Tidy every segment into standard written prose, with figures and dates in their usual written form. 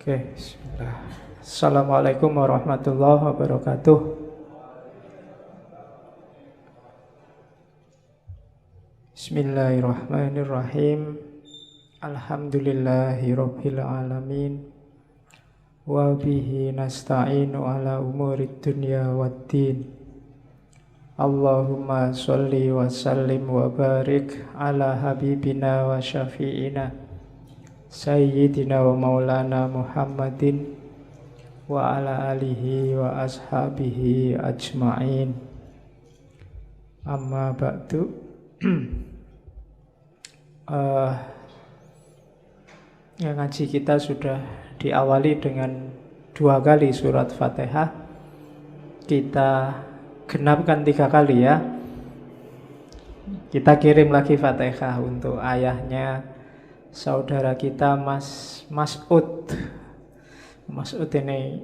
Oke, bismillah. Assalamualaikum warahmatullahi wabarakatuh. Bismillahirrahmanirrahim. Alhamdulillahirabbil alamin. Wa bihi nasta'inu ala umurid dunya waddin. Allahumma sholli wa sallim wa barik ala habibina wa syafi'ina Sayyidina wa maulana Muhammadin wa ala alihi wa ashabihi ajma'in. Amma ba'du. Ngaji kita sudah diawali dengan 2 kali surat Fatihah. Kita genapkan 3 kali ya. Kita kirim lagi Fatihah untuk ayahnya saudara kita Mas Mas'ud. Mas'ud ini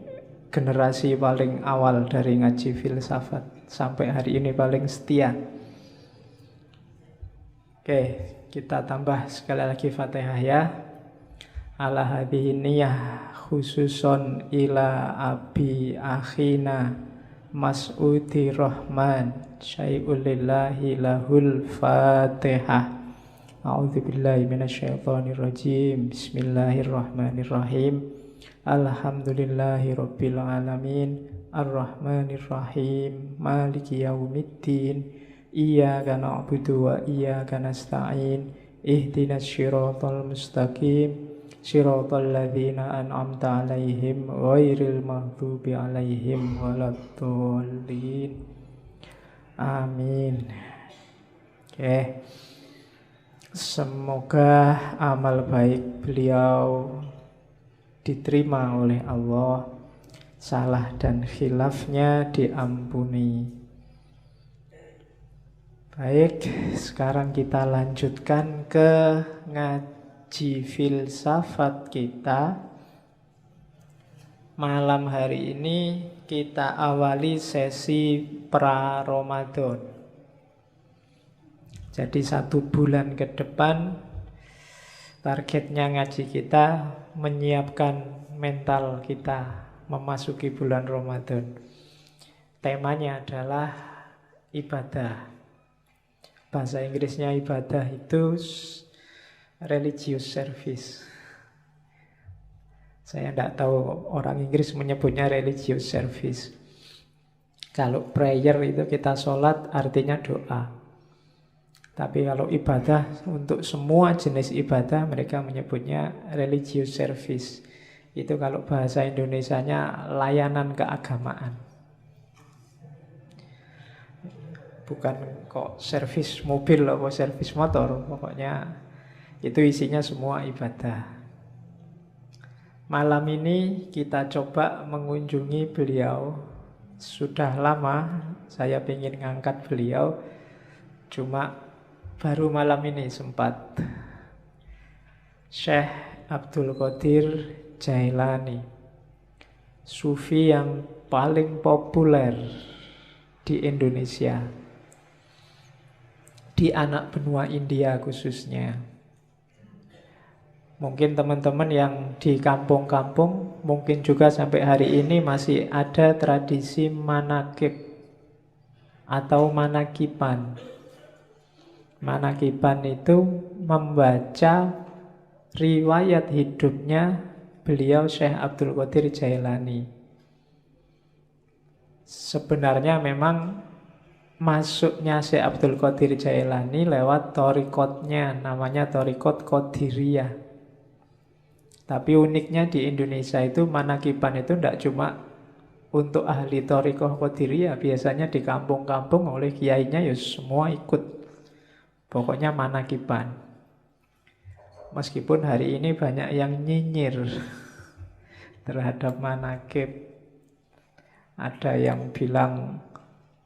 generasi paling awal dari ngaji filsafat, sampai hari ini paling setia. Oke, kita tambah sekali lagi Fatihah ya. Ala hadhihi niyah khususon ila abi akhina Mas'udi Rahman syai'ulillahi lahul Fatihah. A'udzubillahi minasyaitonirrajim. Bismillahirrahmanirrahim. Alhamdulillahi rabbil alamin. Arrahmanirrahim. Maliki yaumiddin. Iyyaka na'budu wa iyyaka nasta'in. Ihdinas siratal mustaqim. Siratal ladzina an'amta 'alaihim ghairil maghdubi 'alaihim waladdallin. Amin. Oke. Semoga amal baik beliau diterima oleh Allah, salah dan khilafnya diampuni. Baik, sekarang kita lanjutkan ke ngaji filsafat kita. Malam hari ini kita awali sesi pra-Ramadan. Jadi 1 bulan ke depan targetnya ngaji kita menyiapkan mental kita memasuki bulan Ramadan. Temanya adalah ibadah. Bahasa Inggrisnya ibadah itu religious service. Saya tidak tahu orang Inggris menyebutnya religious service. Kalau prayer itu kita sholat artinya doa. Tapi kalau ibadah, untuk semua jenis ibadah mereka menyebutnya religious service. Itu kalau bahasa Indonesianya layanan keagamaan. Bukan kok servis mobil atau servis motor. Pokoknya itu isinya semua ibadah. Malam ini kita coba mengunjungi beliau. Sudah lama saya ingin ngangkat beliau, cuma baru malam ini sempat. Syekh Abdul Qadir Jailani, sufi yang paling populer di Indonesia, di anak benua India khususnya. Mungkin teman-teman yang di kampung-kampung, mungkin juga sampai hari ini masih ada tradisi manakib atau manakiban. Manakiban itu membaca riwayat hidupnya beliau Syekh Abdul Qadir Jailani. Sebenarnya memang masuknya Syekh Abdul Qadir Jailani lewat thariqatnya, namanya thariqat Qadiriyah. Tapi uniknya di Indonesia itu manakiban itu tidak cuma untuk ahli thariqah Qadiriyah, biasanya di kampung-kampung oleh kiainya ya semua ikut. Pokoknya manakiban. Meskipun hari ini banyak yang nyinyir terhadap manakib. Ada yang bilang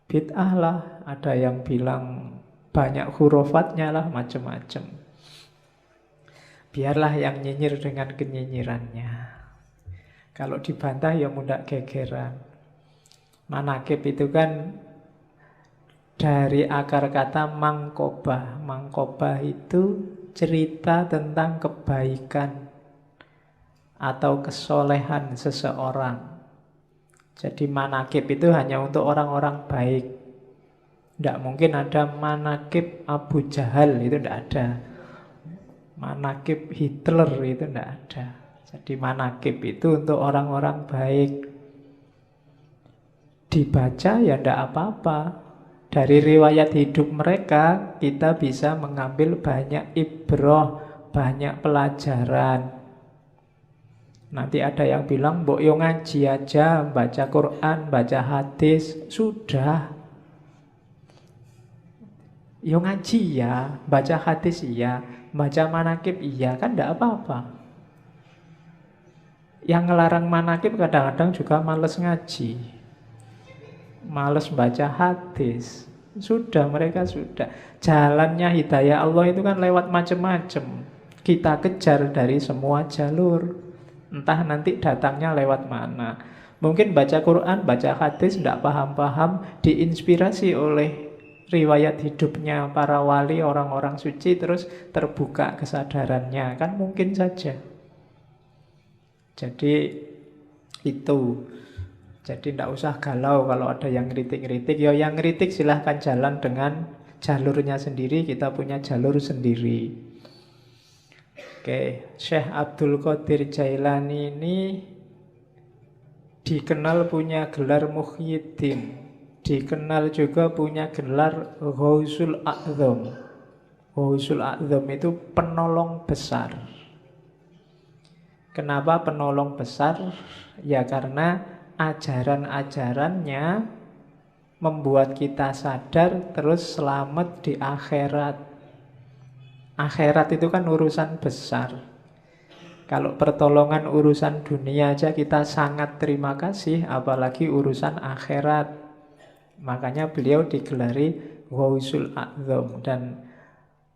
bid'ah lah, ada yang bilang banyak hurufatnya lah, macam-macam. Biarlah yang nyinyir dengan kenyinyirannya. Kalau dibantah ya mudah gegeran. Manakib itu kan dari akar kata mangkobah. Mangkobah itu cerita tentang kebaikan atau kesolehan seseorang. Jadi manakib itu hanya untuk orang-orang baik. Tidak mungkin ada manakib Abu Jahal, itu tidak ada. Manakib Hitler itu tidak ada. Jadi manakib itu untuk orang-orang baik. Dibaca ya tidak apa-apa. Dari riwayat hidup mereka kita bisa mengambil banyak ibrah, banyak pelajaran. Nanti ada yang bilang, mbok yo ngaji aja, baca Quran, baca hadis, sudah. Yo ngaji ya, baca hadis iya, baca manakib iya, kan tidak apa-apa. Yang ngelarang manakib kadang-kadang juga males ngaji, males baca hadis. Sudah, mereka sudah. Jalannya hidayah Allah itu kan lewat macam-macam. Kita kejar dari semua jalur. Entah nanti datangnya lewat mana. Mungkin baca Quran, baca hadis, tidak paham-paham, diinspirasi oleh riwayat hidupnya para wali, orang-orang suci, terus terbuka kesadarannya. Kan mungkin saja. Jadi itu. Jadi tidak usah galau kalau ada yang ngeritik-ngeritik. Ya yang ngeritik silahkan jalan dengan jalurnya sendiri. Kita punya jalur sendiri. Oke, Syekh Abdul Qadir Jailani ini dikenal punya gelar Muhyiddin. Dikenal juga punya gelar Ghausul A'zam. Ghausul A'zam itu penolong besar. Kenapa penolong besar? Ya karena ajaran-ajarannya membuat kita sadar terus selamat di akhirat. Akhirat itu kan urusan besar. Kalau pertolongan urusan dunia aja kita sangat terima kasih, apalagi urusan akhirat. Makanya beliau digelari Ghausul A'zam. Dan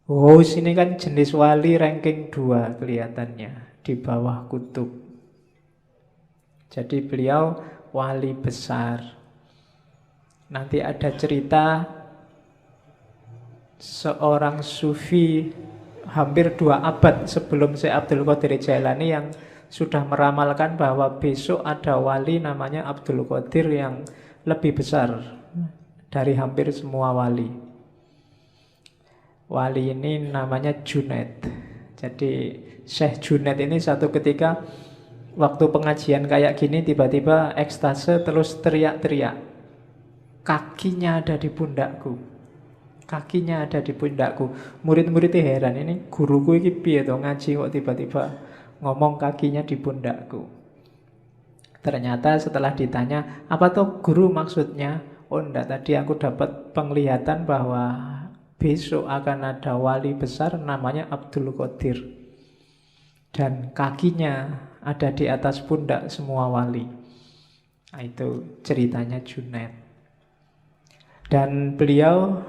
Ghaus ini kan jenis wali ranking 2 kelihatannya, di bawah kutub. Jadi beliau wali besar. Nanti ada cerita seorang sufi hampir 2 abad sebelum Syekh Abdul Qadir Jailani yang sudah meramalkan bahwa besok ada wali namanya Abdul Qadir yang lebih besar dari hampir semua wali. Wali ini namanya Junaid. Jadi Syekh Junaid ini satu ketika waktu pengajian kayak gini tiba-tiba ekstase terus teriak-teriak. Kakinya ada di pundakku. Kakinya ada di pundakku. Murid-muridnya heran, ini guruku ini piye to ngaji kok tiba-tiba ngomong kakinya di pundakku. Ternyata setelah ditanya, apa tuh guru maksudnya? Oh enggak, tadi aku dapat penglihatan bahwa besok akan ada wali besar namanya Abdul Qadir. Dan kakinya ada di atas pundak semua wali. Nah, itu ceritanya Junaid. Dan beliau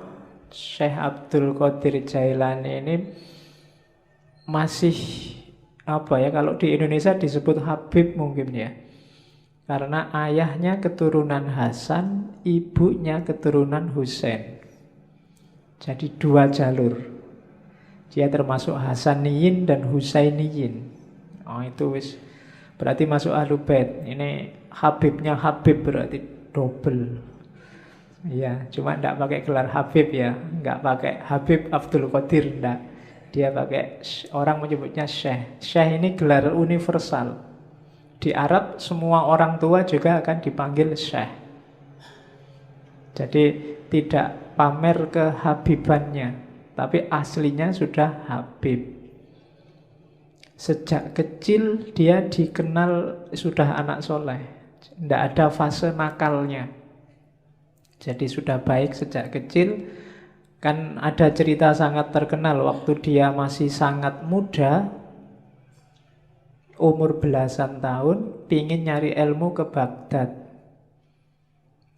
Syekh Abdul Qadir Jailani ini masih kalau di Indonesia disebut Habib mungkin ya. Karena ayahnya keturunan Hasan, ibunya keturunan Husain. Jadi 2 jalur. Dia termasuk Hasaniyin dan Husainiyin. Oh itu wis berarti masuk Ahlul Bait. Ini Habibnya Habib berarti double. Ya, cuma enggak pakai gelar Habib ya, enggak pakai Habib Abdul Qadir enggak. Dia pakai, orang menyebutnya Syekh. Syekh ini gelar universal. Di Arab semua orang tua juga akan dipanggil Syekh. Jadi tidak pamer kehabibannya, tapi aslinya sudah Habib. Sejak kecil dia dikenal sudah anak soleh. Tidak ada fase nakalnya. Jadi sudah baik sejak kecil. Kan ada cerita sangat terkenal waktu dia masih sangat muda, umur belasan tahun, pingin nyari ilmu ke Baghdad.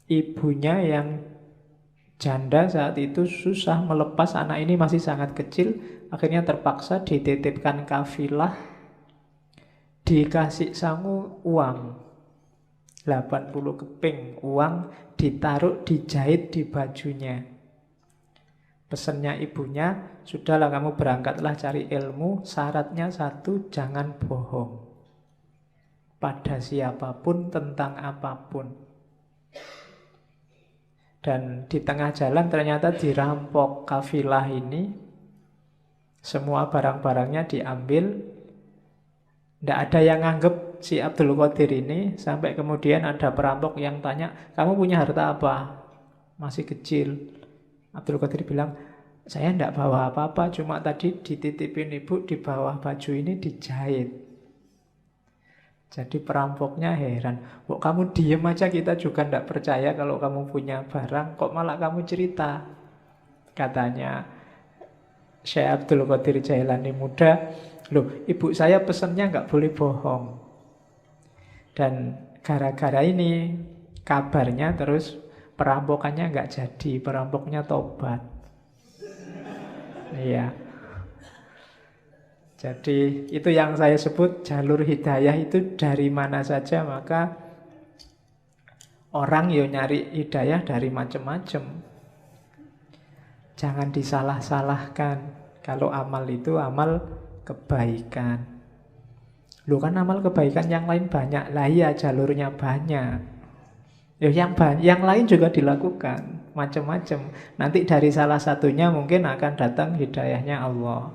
Ibunya yang janda saat itu susah melepas anak ini masih sangat kecil. Akhirnya terpaksa dititipkan kafilah. Dikasih sangu uang 80 keping uang, ditaruh, dijahit di bajunya. Pesannya ibunya, sudahlah kamu berangkatlah cari ilmu, syaratnya 1, jangan bohong. pada siapapun tentang apapun. Dan di tengah jalan ternyata dirampok kafilah ini, semua barang-barangnya diambil. Tidak ada yang nganggep si Abdul Qadir ini, sampai kemudian ada perampok yang tanya, kamu punya harta apa? Masih kecil. Abdul Qadir bilang, saya tidak bawa apa-apa, cuma tadi dititipin ibu di bawah baju ini dijahit. Jadi perampoknya heran, kok kamu diem aja, kita juga tidak percaya kalau kamu punya barang, kok malah kamu cerita. Katanya Syekh Abdul Qadir Jailani muda, loh ibu saya pesennya nggak boleh bohong. Dan gara-gara ini kabarnya terus perampokannya nggak jadi, perampoknya tobat. Iya. Jadi itu yang saya sebut jalur hidayah itu dari mana saja, maka orang yo nyari hidayah dari macam-macam. Jangan disalah-salahkan. Kalau amal itu amal kebaikan. Loh kan amal kebaikan yang lain banyak. Lah iya jalurnya banyak. Ya yang lain juga dilakukan macam-macam. Nanti dari salah satunya mungkin akan datang hidayahnya Allah.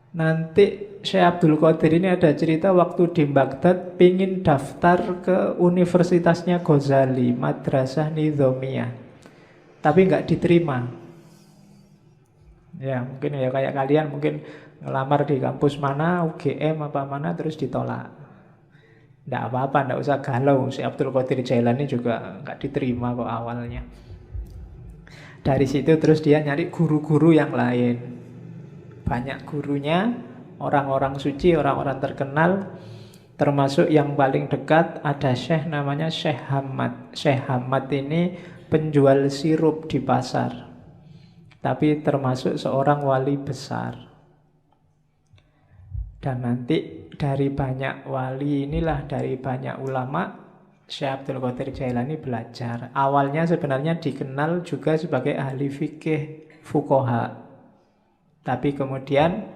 Nanti Syekh Abdul Qadir ini ada cerita waktu di Baghdad pingin daftar ke universitasnya Ghazali, Madrasah Nizamiyah. Tapi nggak diterima. Ya mungkin ya kayak kalian mungkin ngelamar di kampus mana, UGM apa mana, terus ditolak. Nggak apa-apa, nggak usah galau. Si Abdul Qadir Jailani juga nggak diterima kok awalnya. Dari situ terus dia nyari guru-guru yang lain. Banyak gurunya, orang-orang suci, orang-orang terkenal. Termasuk yang paling dekat ada Syekh namanya Syekh Hamad. Syekh Hamad ini penjual sirup di pasar, tapi termasuk seorang wali besar. Dan nanti dari banyak wali inilah, dari banyak ulama, Syekh Abdul Qadir Jailani belajar. Awalnya sebenarnya dikenal juga sebagai ahli fikih, fuqaha, tapi kemudian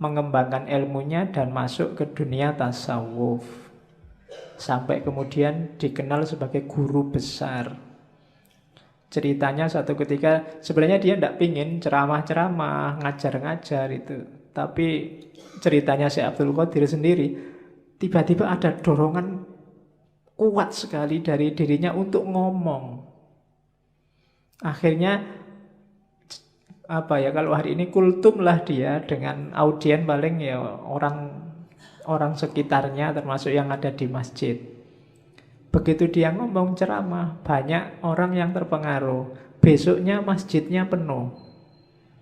mengembangkan ilmunya dan masuk ke dunia tasawuf, sampai kemudian dikenal sebagai guru besar. Ceritanya satu ketika sebenarnya dia tidak pingin ceramah-ceramah, ngajar-ngajar itu. Tapi ceritanya Syekh Abdul Qadir sendiri, tiba-tiba ada dorongan kuat sekali dari dirinya untuk ngomong. Akhirnya kalau hari ini kultum lah dia dengan audien paling ya orang sekitarnya, termasuk yang ada di masjid. Begitu dia ngomong ceramah, banyak orang yang terpengaruh. Besoknya masjidnya penuh.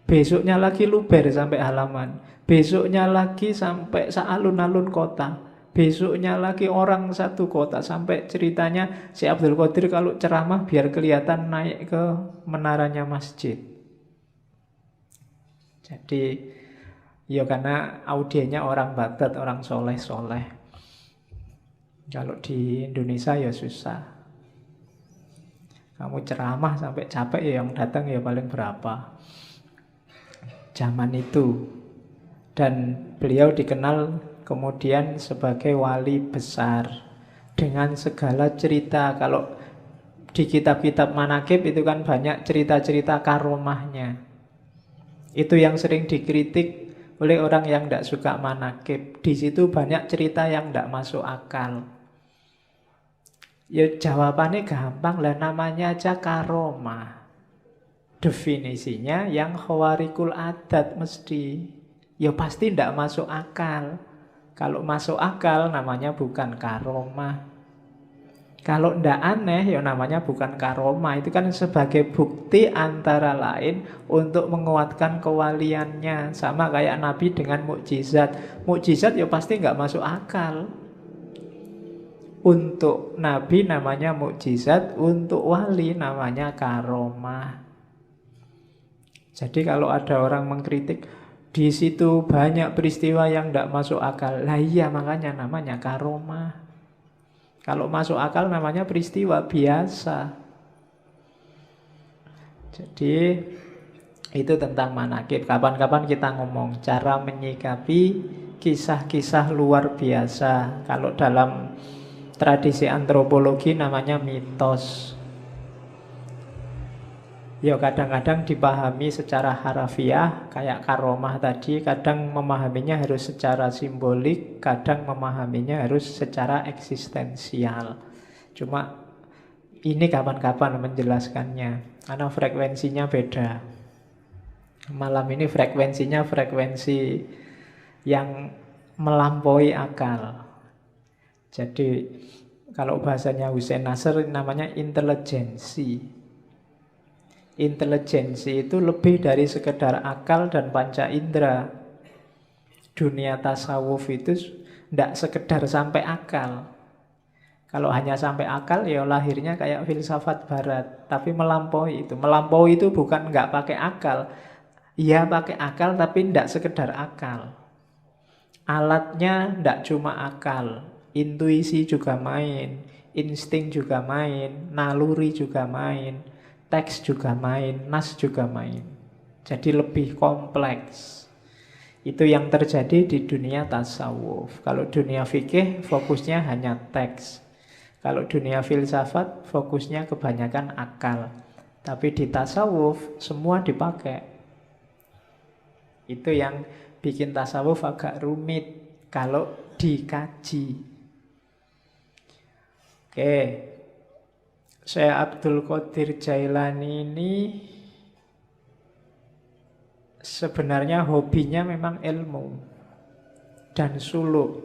Besoknya lagi luber sampai halaman. Besoknya lagi sampai sealun-alun kota. Besoknya lagi orang satu kota. Sampai ceritanya si Abdul Qadir kalau ceramah biar kelihatan naik ke menaranya masjid. Jadi ya karena audiennya orang Baghdad, orang soleh-soleh. Kalau di Indonesia ya susah. Kamu ceramah sampai capek ya yang datang ya paling berapa. Zaman itu. Dan beliau dikenal kemudian sebagai wali besar dengan segala cerita. Kalau di kitab-kitab manaqib itu kan banyak cerita-cerita karomahnya. Itu yang sering dikritik oleh orang yang tidak suka manaqib. Di situ banyak cerita yang tidak masuk akal. Ya jawabannya gampang lah, namanya aja karomah. Definisinya yang khawarikul adat mesti. Ya pasti tidak masuk akal. Kalau masuk akal namanya bukan karomah. Kalau tidak aneh ya namanya bukan karomah. Itu kan sebagai bukti antara lain untuk menguatkan kewaliannya. Sama kayak Nabi dengan mukjizat. Mukjizat ya pasti nggak masuk akal. Untuk Nabi namanya mukjizat, untuk wali namanya karomah. Jadi kalau ada orang mengkritik, di situ banyak peristiwa yang tidak masuk akal. Lah iya makanya namanya karomah. Kalau masuk akal namanya peristiwa biasa. Jadi itu tentang manaqib. Kapan-kapan kita ngomong cara menyikapi kisah-kisah luar biasa. Kalau dalam tradisi antropologi namanya mitos. Ya kadang-kadang dipahami secara harafiah kayak karomah tadi, kadang memahaminya harus secara simbolik, kadang memahaminya harus secara eksistensial. Cuma ini kapan-kapan menjelaskannya, karena frekuensinya beda. Malam ini frekuensinya frekuensi yang melampaui akal. Jadi kalau bahasanya Hussein Nasr namanya intelijensi. Intelijensi itu lebih dari sekedar akal dan panca indera. Dunia tasawuf itu tidak sekedar sampai akal. Kalau hanya sampai akal ya lahirnya kayak filsafat barat. Tapi melampaui itu. Melampaui itu bukan nggak pakai akal. Iya pakai akal tapi tidak sekedar akal. Alatnya tidak cuma akal. Intuisi juga main. Insting juga main. Naluri juga main. Teks juga main, nas juga main. Jadi lebih kompleks. Itu yang terjadi di dunia tasawuf. Kalau dunia fikih fokusnya hanya teks. Kalau dunia filsafat fokusnya kebanyakan akal. Tapi di tasawuf semua dipakai. Itu yang bikin tasawuf agak rumit kalau dikaji. Oke. Syekh Abdul Qadir Jailani ini sebenarnya hobinya memang ilmu dan suluk.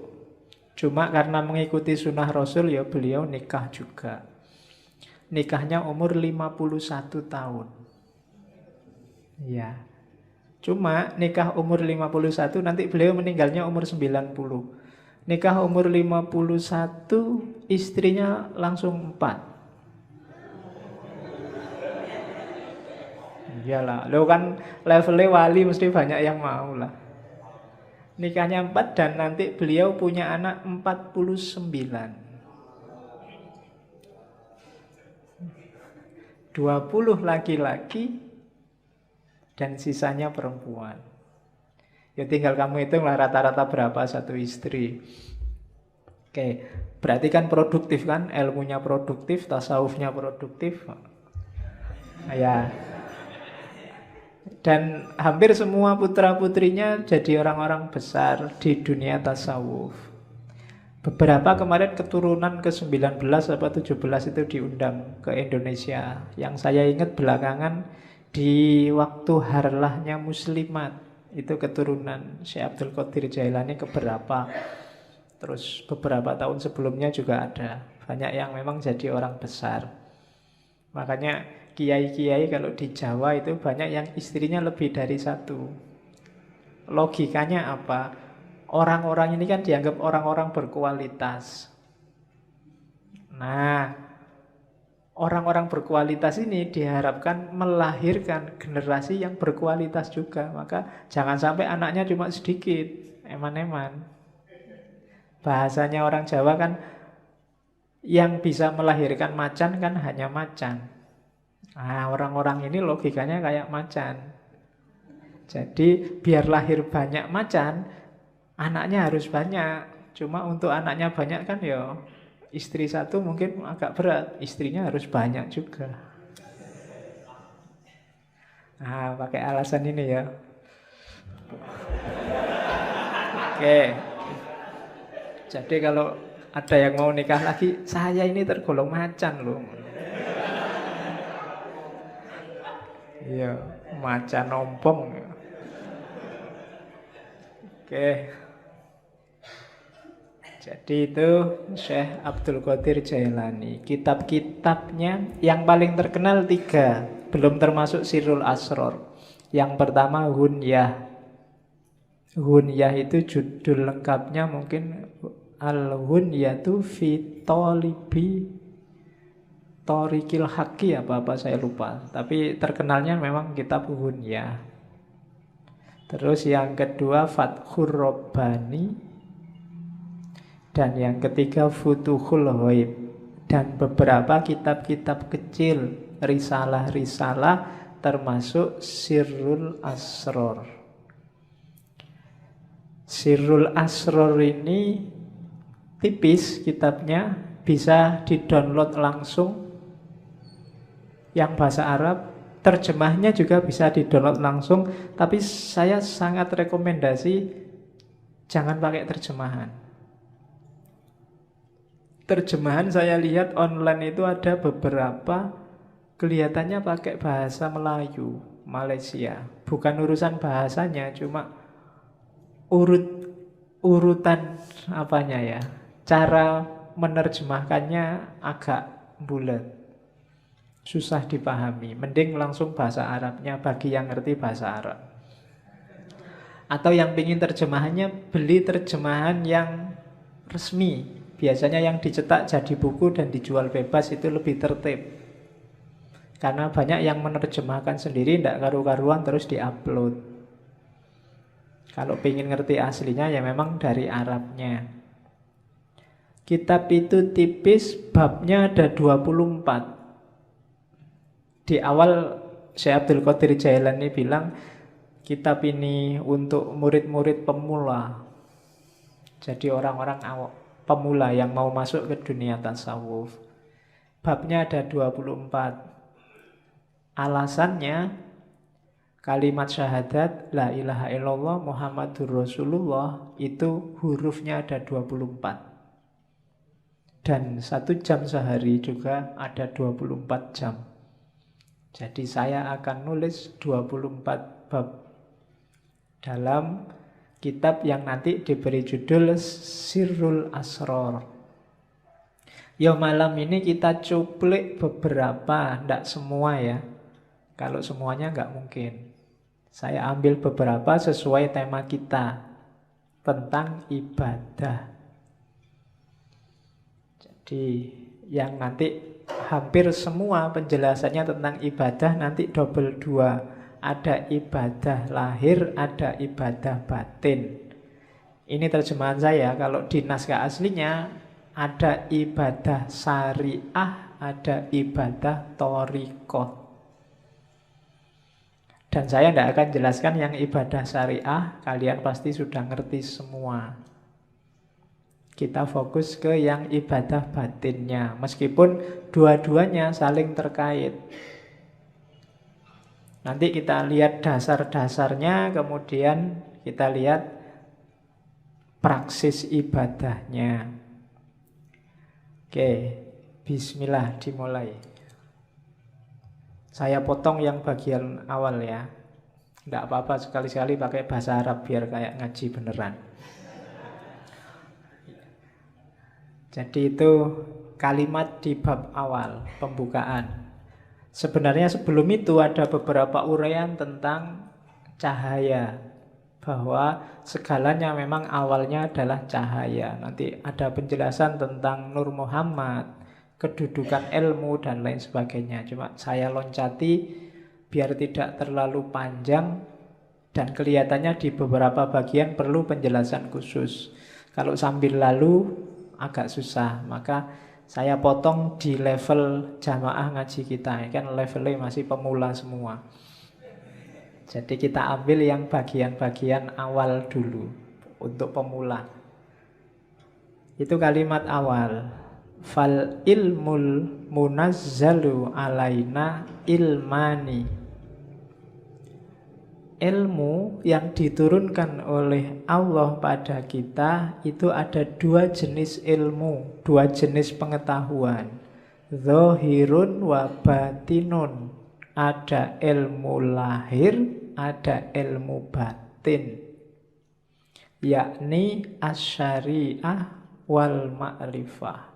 Cuma karena mengikuti sunnah Rasul ya beliau nikah juga. Nikahnya umur 51 tahun. Ya. Cuma nikah umur 51 nanti beliau meninggalnya umur 90. Nikah umur 51 istrinya langsung 4. Iyalah, lo kan levelnya wali mesti banyak yang mau lah. Nikahnya 4 dan nanti beliau punya anak 49. 20 laki-laki dan sisanya perempuan. Ya tinggal kamu hitunglah rata-rata berapa satu istri. Oke, berarti kan produktif kan? Ilmunya produktif, tasawufnya produktif. Ya. Dan hampir semua putra-putrinya jadi orang-orang besar di dunia tasawuf. Beberapa kemarin keturunan ke-19 atau 17 itu diundang ke Indonesia. Yang saya ingat belakangan di waktu harlahnya Muslimat. Itu keturunan Syekh Abdul Qadir Jailani keberapa. Terus beberapa tahun sebelumnya juga ada. Banyak yang memang jadi orang besar. Makanya kiai-kiai kalau di Jawa itu banyak yang istrinya lebih dari satu. Logikanya apa? Orang-orang ini kan dianggap orang-orang berkualitas. Nah, orang-orang berkualitas ini diharapkan melahirkan generasi yang berkualitas juga. Maka jangan sampai anaknya cuma sedikit, eman-eman. Bahasanya orang Jawa kan yang bisa melahirkan macan kan hanya macan. Nah, orang-orang ini logikanya kayak macan. Jadi biar lahir banyak macan, anaknya harus banyak. Cuma untuk anaknya banyak kan ya istri satu mungkin agak berat, istrinya harus banyak juga. Nah, pakai alasan ini ya. Oke. Jadi kalau ada yang mau nikah lagi, saya ini tergolong macan loh. Iya, macan ompong. Oke. Jadi itu Syekh Abdul Qadir Jailani. Kitab-kitabnya yang paling terkenal 3, belum termasuk Sirrul Asror. Yang pertama Hunyah. Hunyah itu judul lengkapnya mungkin Al-Hunyatu fi Talibi Thoriqil Haqqi apa saya lupa. Tapi terkenalnya memang kitab Hunyah. Terus yang kedua Fathur Rabbani. Dan yang ketiga Futuhul Ghaib. Dan beberapa kitab-kitab kecil, risalah-risalah termasuk Sirrul Asror. Sirrul Asror ini tipis kitabnya, bisa di-download langsung yang bahasa Arab. Terjemahnya juga bisa di-download langsung, tapi saya sangat rekomendasi jangan pakai terjemahan. Terjemahan saya lihat online itu ada beberapa kelihatannya pakai bahasa Melayu, Malaysia. Bukan urusan bahasanya, cuma urutan apanya ya. Cara menerjemahkannya agak bulat, susah dipahami. Mending langsung bahasa Arabnya bagi yang ngerti bahasa Arab. Atau yang pingin terjemahannya, beli terjemahan yang resmi. Biasanya yang dicetak jadi buku dan dijual bebas itu lebih tertib. Karena banyak yang menerjemahkan sendiri, tidak karu-karuan terus diupload. Kalau pingin ngerti aslinya ya memang dari Arabnya. Kitab itu tipis, babnya ada 24. Di awal Syekh Abdul Qadir Jailani bilang kitab ini untuk murid-murid pemula. Jadi orang-orang pemula yang mau masuk ke dunia tasawuf. Babnya ada 24. Alasannya kalimat syahadat la ilaha illallah Muhammadur Rasulullah itu hurufnya ada 24. Dan 1 jam sehari juga ada 24 jam. Jadi saya akan nulis 24 bab dalam kitab yang nanti diberi judul Sirrul Asror. Ya malam ini kita cuplik beberapa, tidak semua ya. Kalau semuanya nggak mungkin. Saya ambil beberapa sesuai tema kita tentang ibadah. Jadi yang nanti hampir semua penjelasannya tentang ibadah nanti double 2. Ada ibadah lahir, ada ibadah batin. Ini terjemahan saya. Kalau di naskah aslinya ada ibadah syariah, ada ibadah thariqah. Dan saya tidak akan jelaskan yang ibadah syariah, kalian pasti sudah ngerti semua. Kita fokus ke yang ibadah batinnya, meskipun dua-duanya saling terkait. Nanti kita lihat dasar-dasarnya, kemudian kita lihat praksis ibadahnya. Oke, bismillah dimulai. Saya potong yang bagian awal ya. Tidak apa-apa sekali-sekali pakai bahasa Arab biar kayak ngaji beneran. Jadi itu kalimat di bab awal, pembukaan. Sebenarnya sebelum itu ada beberapa uraian tentang cahaya. Bahwa segalanya memang awalnya adalah cahaya. Nanti ada penjelasan tentang Nur Muhammad, kedudukan ilmu dan lain sebagainya. Cuma saya loncati biar tidak terlalu panjang dan kelihatannya di beberapa bagian perlu penjelasan khusus. Kalau sambil lalu agak susah, maka saya potong di level jamaah ngaji kita. Kan levelnya masih pemula semua. Jadi kita ambil yang bagian-bagian awal dulu untuk pemula. Itu kalimat awal. Fal ilmul munazzalu alaina ilmani. Ilmu yang diturunkan oleh Allah pada kita itu ada 2 jenis ilmu, 2 jenis pengetahuan. Zahirun wa batinun. Ada ilmu lahir, ada ilmu batin. Yakni asyariah wal ma'rifah.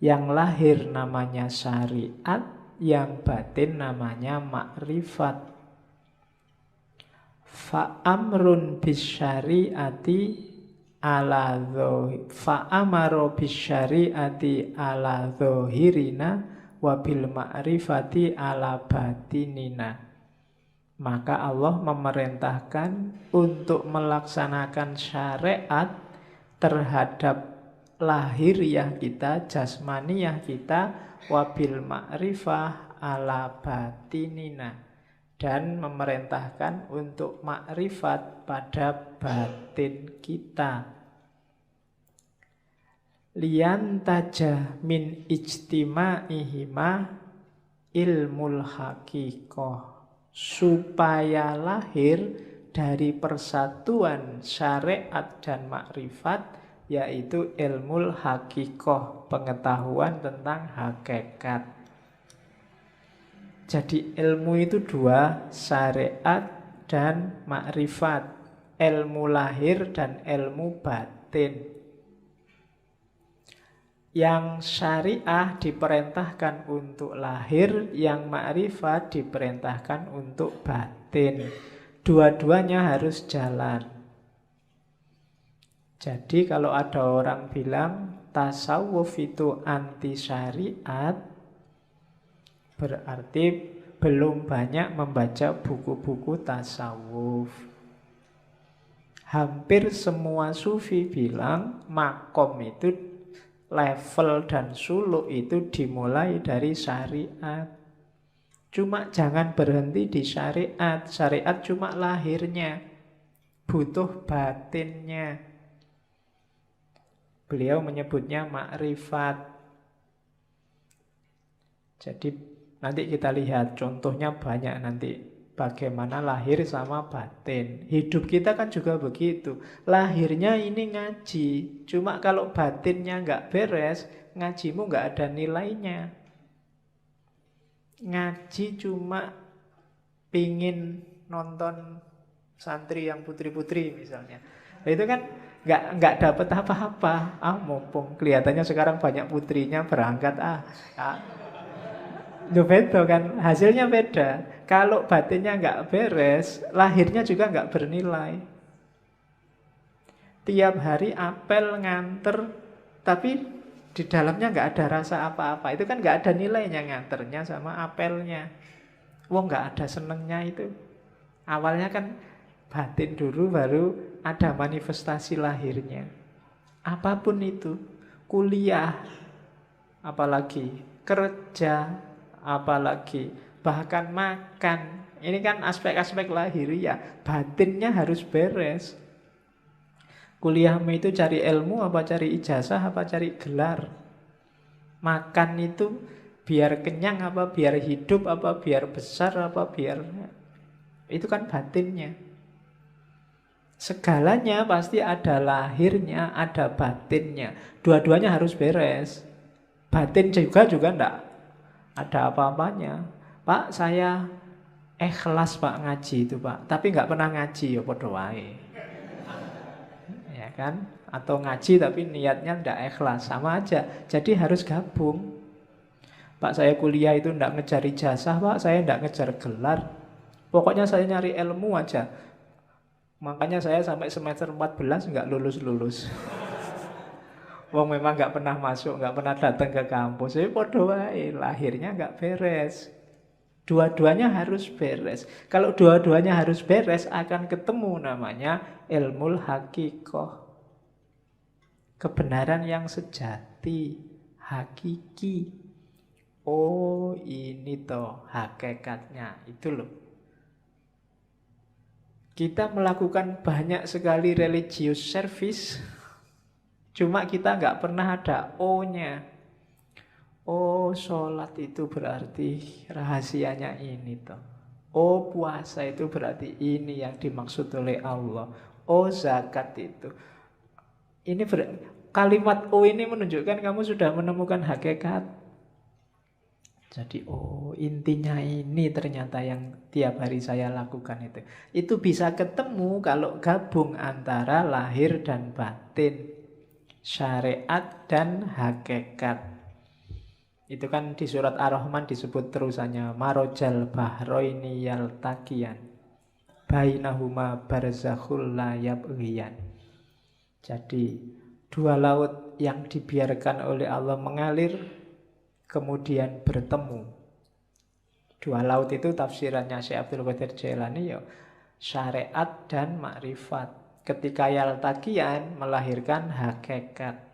Yang lahir namanya syariat, yang batin namanya makrifat. Fa'amrun bisyari'ati ala fa'amaro bisyari'ati ala zahirina wa bil ma'rifati ala batinina. Maka Allah memerintahkan untuk melaksanakan syariat terhadap lahiriah kita, jasmaniyah kita, wa bil ma'rifah ala batinina. dan memerintahkan untuk makrifat pada batin kita. Lian taja min ijtima'ihima ilmul hakikoh, supaya lahir dari persatuan syariat dan makrifat, yaitu ilmul hakikoh, pengetahuan tentang hakikat. Jadi ilmu itu dua, syariat dan makrifat. Ilmu lahir dan ilmu batin. Yang syariah diperintahkan untuk lahir, yang makrifat diperintahkan untuk batin. Dua-duanya harus jalan. Jadi kalau ada orang bilang tasawuf itu anti syariat, berarti belum banyak membaca buku-buku tasawuf. Hampir semua sufi bilang makom itu, level dan suluk itu dimulai dari syariat. Cuma jangan berhenti di syariat. Syariat cuma lahirnya, butuh batinnya. Beliau menyebutnya makrifat. Jadi nanti kita lihat contohnya banyak nanti. Bagaimana lahir sama batin. Hidup kita kan juga begitu. Lahirnya ini ngaji. Cuma kalau batinnya nggak beres, ngajimu nggak ada nilainya. Ngaji cuma pingin nonton santri yang putri-putri misalnya. Itu kan nggak dapat apa-apa. Mumpung kelihatannya sekarang banyak putrinya berangkat. Itu beda kan, hasilnya beda. Kalau batinnya nggak beres, lahirnya juga nggak bernilai. Tiap hari apel nganter, tapi di dalamnya nggak ada rasa apa-apa. Itu kan nggak ada nilainya nganternya sama apelnya. Nggak ada senengnya itu. Awalnya kan batin dulu, baru ada manifestasi lahirnya. Apapun itu, kuliah, apalagi kerja, apalagi bahkan makan. Ini kan aspek-aspek lahiriah. Batinnya harus beres. Kuliahmu itu cari ilmu apa cari ijazah apa cari gelar? Makan itu biar kenyang apa biar hidup apa biar besar apa biar... Itu kan batinnya. Segalanya pasti ada lahirnya, ada batinnya. Dua-duanya harus beres. Batin juga enggak ada apa-apanya. Pak, saya ikhlas Pak ngaji itu Pak, tapi nggak pernah ngaji, ya podo wae. Ya kan? Atau ngaji tapi niatnya ndak ikhlas, sama aja. Jadi harus gabung. Pak, saya kuliah itu ndak ngejar ijazah Pak, saya ndak ngejar gelar. Pokoknya saya nyari ilmu aja. Makanya saya sampai semester 14 nggak lulus-lulus. Wong memang nggak pernah masuk, nggak pernah datang ke kampus. Jadi podo wae, lahirnya nggak beres. Dua-duanya harus beres. Kalau dua-duanya harus beres, akan ketemu namanya ilmul hakikoh. Kebenaran yang sejati, hakiki. Oh, ini toh hakikatnya, itu loh. Kita melakukan banyak sekali religious service, cuma kita nggak pernah ada O-nya. Oh, sholat itu berarti rahasianya ini toh. Oh, puasa itu berarti ini yang dimaksud oleh Allah. Oh, zakat itu. Kalimat O ini menunjukkan kamu sudah menemukan hakikat. Jadi, oh, intinya ini ternyata yang tiap hari saya lakukan itu. Itu bisa ketemu kalau gabung antara lahir dan batin, syariat dan hakikat. Itu kan di surat Ar-Rahman disebut terusannya marojal bahroini yaltaqiyan bainahuma barzakhul la yabghiyan. Jadi dua laut yang dibiarkan oleh Allah mengalir kemudian bertemu. Dua laut itu tafsirannya Syekh Abdul Qadir Jailani ya syariat dan makrifat. Ketika yaltaqiyan melahirkan hakikat.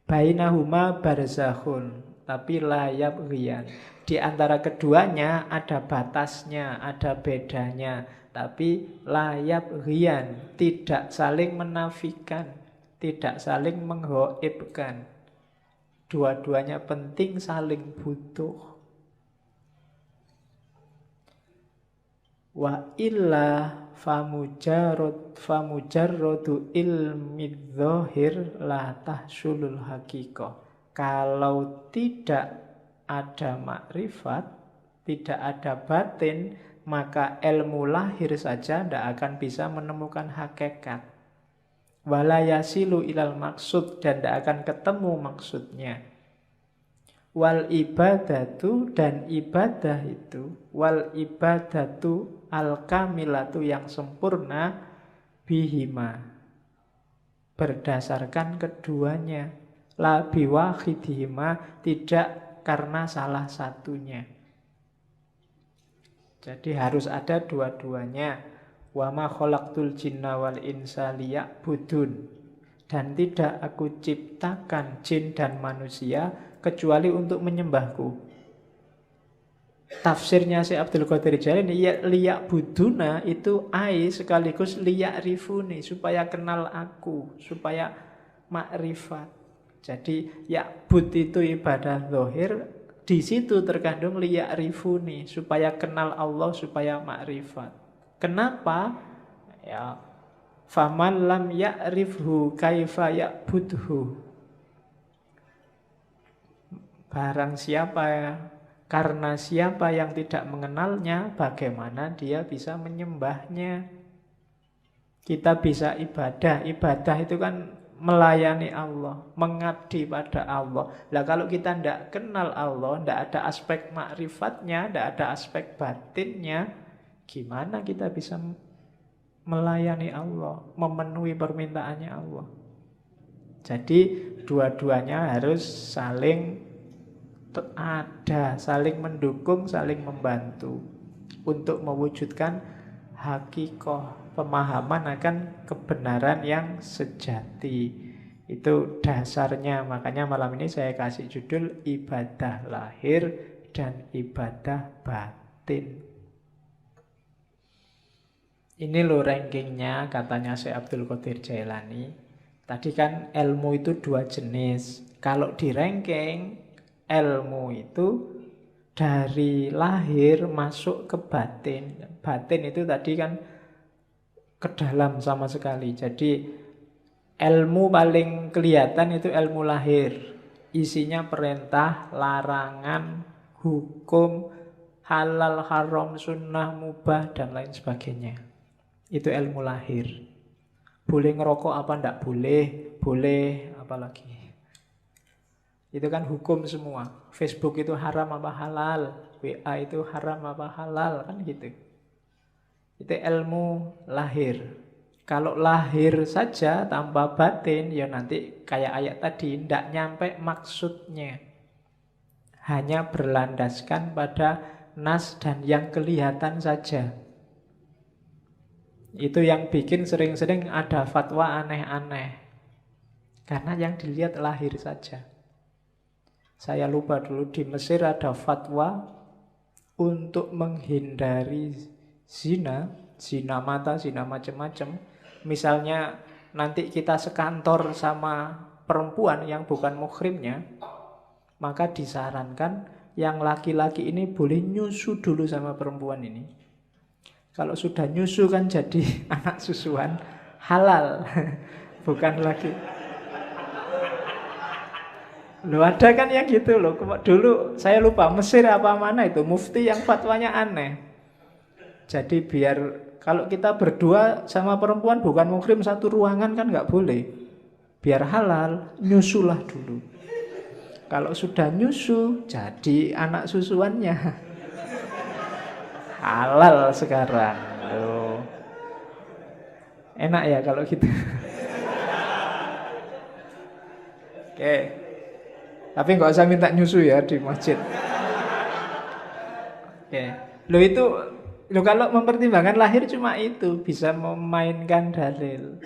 Bainahuma barzakhun. tapi la yabghiyan. Di antara keduanya ada batasnya, ada bedanya, tapi la yabghiyan, tidak saling menafikan, tidak saling menghoibkan. Dua-duanya penting, saling butuh. Wa illa famujarrodu ilmi dzahir la tahsulul haqiqah. Kalau tidak ada makrifat, tidak ada batin, maka ilmu lahir saja tidak akan bisa menemukan hakikat. Wala yasilu ilal maksud, dan tidak akan ketemu maksudnya. Wal ibadatu, dan ibadah itu, wal ibadatu al-kamilatu, yang sempurna, bihima, berdasarkan keduanya. La biwahidihima, tidak karena salah satunya. Jadi harus ada dua-duanya. Wa ma khalaqtul jinna wal insa liya'budun. Dan tidak aku ciptakan jin dan manusia kecuali untuk menyembahku. Tafsirnya Syekh Abdul Qadir Jailani, liya'buduna itu ai sekaligus liya'rifuni, supaya kenal aku, supaya makrifat. Jadi ya'bud itu ibadah zahir, di situ terkandung liya'rifuni, supaya kenal Allah, supaya makrifat. Kenapa? Ya, faman lam ya'rifhu kaifa ya'budhu. Barang siapa, karena siapa yang tidak mengenalnya, bagaimana dia bisa menyembahnya? Kita bisa ibadah. Ibadah itu kan melayani Allah, mengabdi pada Allah. Lah kalau kita tidak kenal Allah, tidak ada aspek makrifatnya, tidak ada aspek batinnya, gimana kita bisa melayani Allah, memenuhi permintaannya Allah? Jadi dua-duanya harus saling ada, saling mendukung, saling membantu untuk mewujudkan hakikoh, pemahaman akan kebenaran yang sejati. Itu dasarnya. Makanya malam ini saya kasih judul ibadah lahir dan ibadah batin. Ini loh rankingnya, katanya Syekh Abdul Qadir Jailani. Tadi kan ilmu itu dua jenis. Kalau di ranking, ilmu itu dari lahir masuk ke batin. Batin itu tadi kan ke dalam sama sekali. Jadi ilmu paling kelihatan itu ilmu lahir. Isinya perintah, larangan, hukum, halal, haram, sunnah, mubah, dan lain sebagainya. Itu ilmu lahir. Boleh ngerokok apa enggak boleh, boleh apalagi. Itu kan hukum semua. Facebook itu haram apa halal, WA itu haram apa halal, kan gitu. Itu ilmu lahir. Kalau lahir saja tanpa batin, ya nanti kayak ayat tadi, tidak nyampe maksudnya. Hanya berlandaskan pada nas dan yang kelihatan saja. Itu yang bikin sering-sering ada fatwa aneh-aneh. Karena yang dilihat lahir saja. Saya lupa dulu di Mesir ada fatwa untuk menghindari zina mata, zina macam-macam. Misalnya nanti kita sekantor sama perempuan yang bukan muhrimnya, maka disarankan yang laki-laki ini boleh nyusu dulu sama perempuan ini. Kalau sudah nyusu kan jadi anak susuan halal, bukan lagi. Loh ada kan yang gitu loh. Dulu saya lupa Mesir apa mana itu, mufti yang fatwanya aneh. Jadi biar kalau kita berdua sama perempuan bukan muhrim satu ruangan kan nggak boleh. Biar halal, nyusulah dulu. Kalau sudah nyusu, jadi anak susuannya. Halal sekarang. Loh. Enak ya kalau gitu. Oke. Tapi nggak usah minta nyusu ya di masjid. Oke. Lo kalau mempertimbangkan lahir cuma itu, bisa memainkan dalil.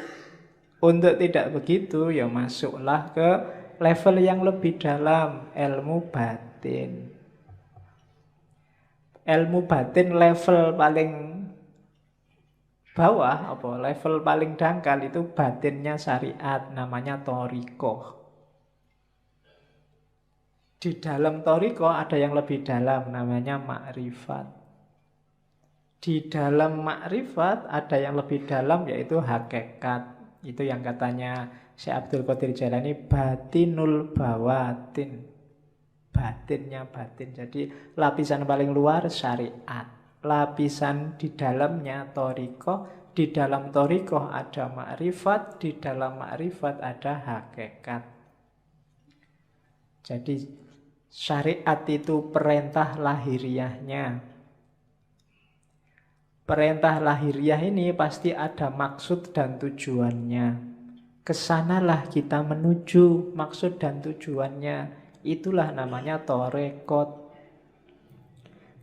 Untuk tidak begitu ya masuklah ke level yang lebih dalam, ilmu batin. Ilmu batin level paling bawah, level paling dangkal itu batinnya syariat, namanya thariqah. Di dalam thariqah ada yang lebih dalam, namanya makrifat. Di dalam makrifat ada yang lebih dalam, yaitu hakikat. Itu yang katanya Syekh Abdul Qadir Jailani, batinul bawatin. Batinnya batin. Jadi lapisan paling luar syariat. Lapisan di dalamnya thariqah, di dalam thariqah ada makrifat, di dalam makrifat ada hakikat. Jadi syariat itu perintah lahiriahnya. Perintah lahiriah ini pasti ada maksud dan tujuannya. Kesanalah kita menuju maksud dan tujuannya. Itulah namanya thariqat.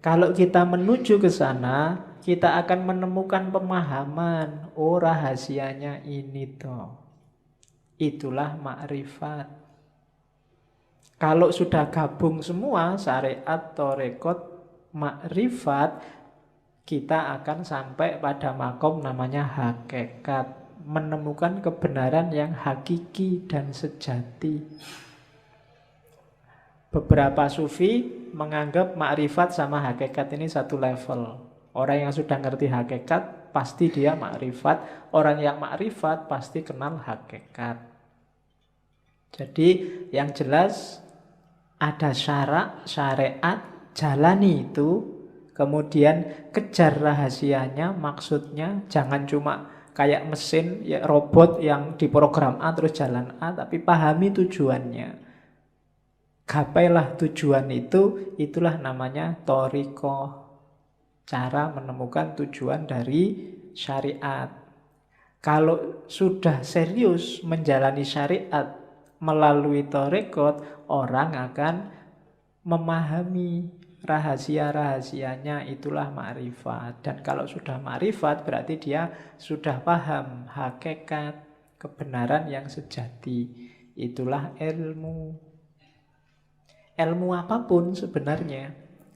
Kalau kita menuju ke sana, kita akan menemukan pemahaman. Oh, rahasianya ini toh. Itulah makrifat. Kalau sudah gabung semua, syariat, thariqat, makrifat, kita akan sampai pada makom namanya hakikat. Menemukan kebenaran yang hakiki dan sejati. Beberapa sufi menganggap makrifat sama hakikat ini satu level. Orang yang sudah ngerti hakikat, pasti dia makrifat. Orang yang makrifat, pasti kenal hakikat. Jadi yang jelas ada syarak, syariat, jalani itu. Kemudian kejar rahasianya, maksudnya. Jangan cuma kayak mesin, ya, robot yang diprogram A terus jalan A, tapi pahami tujuannya. Gapailah tujuan itu, itulah namanya thariqah. Cara menemukan tujuan dari syariat. Kalau sudah serius menjalani syariat melalui thariqat, orang akan memahami rahasia-rahasianya, itulah makrifat. Dan kalau sudah makrifat berarti dia sudah paham hakikat, kebenaran yang sejati. Itulah ilmu. Ilmu apapun sebenarnya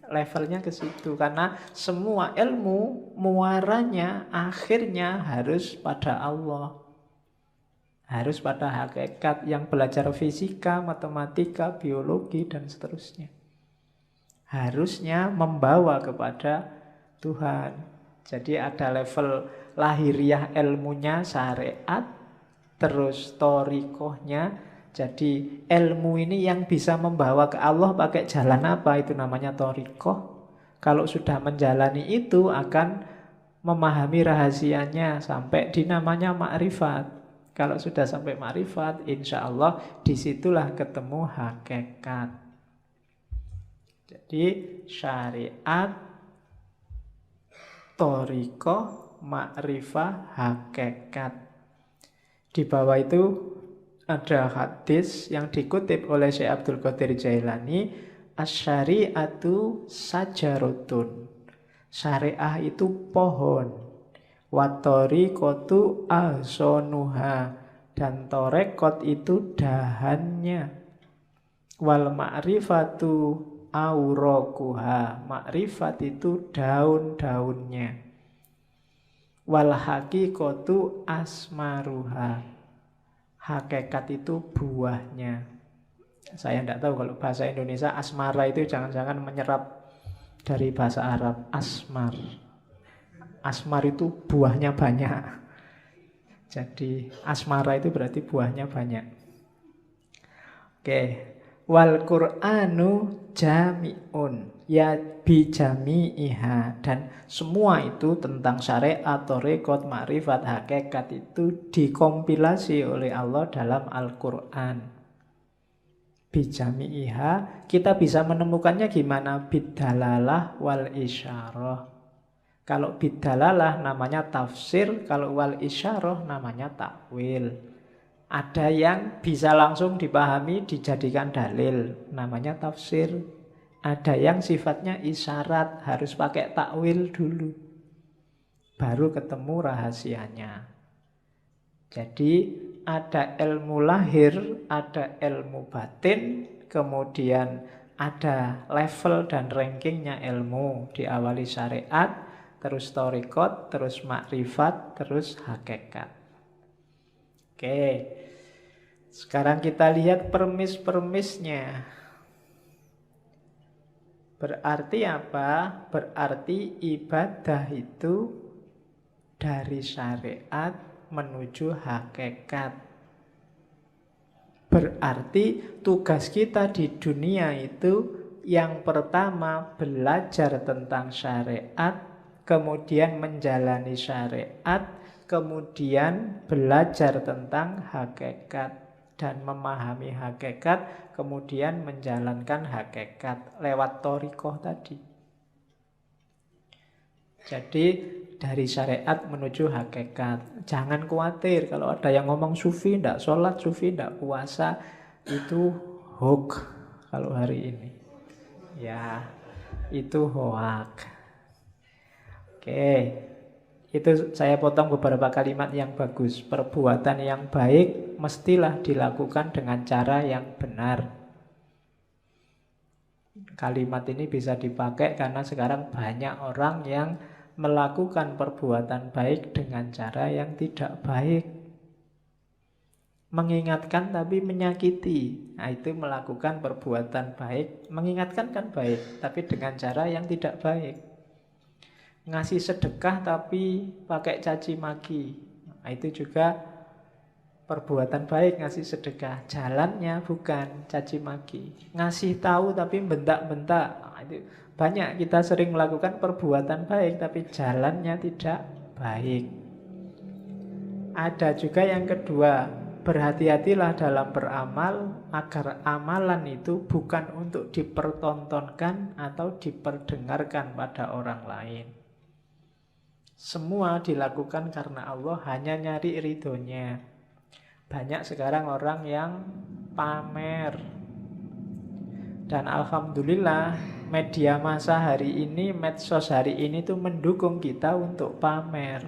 levelnya ke situ, karena semua ilmu muaranya akhirnya harus pada Allah. Harus pada hakikat. Yang belajar fisika, matematika, biologi dan seterusnya harusnya membawa kepada Tuhan. Jadi ada level lahiriah ilmunya syariat, terus thariqahnya. Jadi ilmu ini yang bisa membawa ke Allah pakai jalan apa? Itu namanya thariqah. Kalau sudah menjalani itu akan memahami rahasianya sampai di namanya makrifat. Kalau sudah sampai makrifat, insya Allah disitulah ketemu hakikat. Jadi syariat, thariqah, makrifah, hakikat. Di bawah itu ada hadis yang dikutip oleh Syekh Abdul Qadir Jailani, asy-syari'atu sajaratun. Syariah itu pohon. Wa thariqatu ahsanuha, dan thariqat itu dahannya. Wal ma'rifatu auraquha, makrifat itu daun-daunnya. Wal haqiqatu asmaruha, hakikat itu buahnya. Saya tidak tahu kalau bahasa Indonesia asmara itu jangan-jangan menyerap dari bahasa Arab. Asmar. Asmar itu buahnya banyak. Jadi asmara itu berarti buahnya banyak. Oke. Wal Qur'anu jami'un, ya bi jami'iha, dan semua itu tentang syariat, thariqat, makrifat, hakikat itu dikompilasi oleh Allah dalam Al-Qur'an. Bi jami'iha, kita bisa menemukannya gimana? Bidalalah wal isyarah. Kalau bidalalah namanya tafsir, kalau wal isyarah namanya takwil. Ada yang bisa langsung dipahami, dijadikan dalil, namanya tafsir. Ada yang sifatnya isyarat, harus pakai takwil dulu, baru ketemu rahasianya. Jadi ada ilmu lahir, ada ilmu batin, kemudian ada level dan rankingnya ilmu. Diawali syariat, terus thariqat, terus makrifat, terus hakikat. Oke, sekarang kita lihat permis-permisnya. Berarti apa? Berarti ibadah itu dari syariat menuju hakikat. Berarti tugas kita di dunia itu yang pertama belajar tentang syariat, kemudian menjalani syariat, kemudian belajar tentang hakikat dan memahami hakikat, kemudian menjalankan hakikat lewat thariqah tadi. Jadi dari syariat menuju hakikat. Jangan khawatir kalau ada yang ngomong sufi tidak sholat, sufi tidak puasa, itu hoax kalau hari ini. Ya, itu hoax. Oke, itu saya potong beberapa kalimat yang bagus. Perbuatan yang baik mestilah dilakukan dengan cara yang benar. Kalimat ini bisa dipakai karena sekarang banyak orang yang melakukan perbuatan baik dengan cara yang tidak baik. Mengingatkan tapi menyakiti. Nah, itu melakukan perbuatan baik. Mengingatkan kan baik, tapi dengan cara yang tidak baik. Ngasih sedekah tapi pakai caci maki. Nah, itu juga perbuatan baik, ngasih sedekah. Jalannya bukan caci maki. Ngasih tahu tapi bentak-bentak. Nah, itu banyak kita sering melakukan perbuatan baik tapi jalannya tidak baik. Ada juga yang kedua, berhati-hatilah dalam beramal agar amalan itu bukan untuk dipertontonkan atau diperdengarkan pada orang lain. Semua dilakukan karena Allah, hanya nyari ridhonya. Banyak sekarang orang yang pamer. Dan alhamdulillah media massa hari ini, medsos hari ini tuh mendukung kita untuk pamer.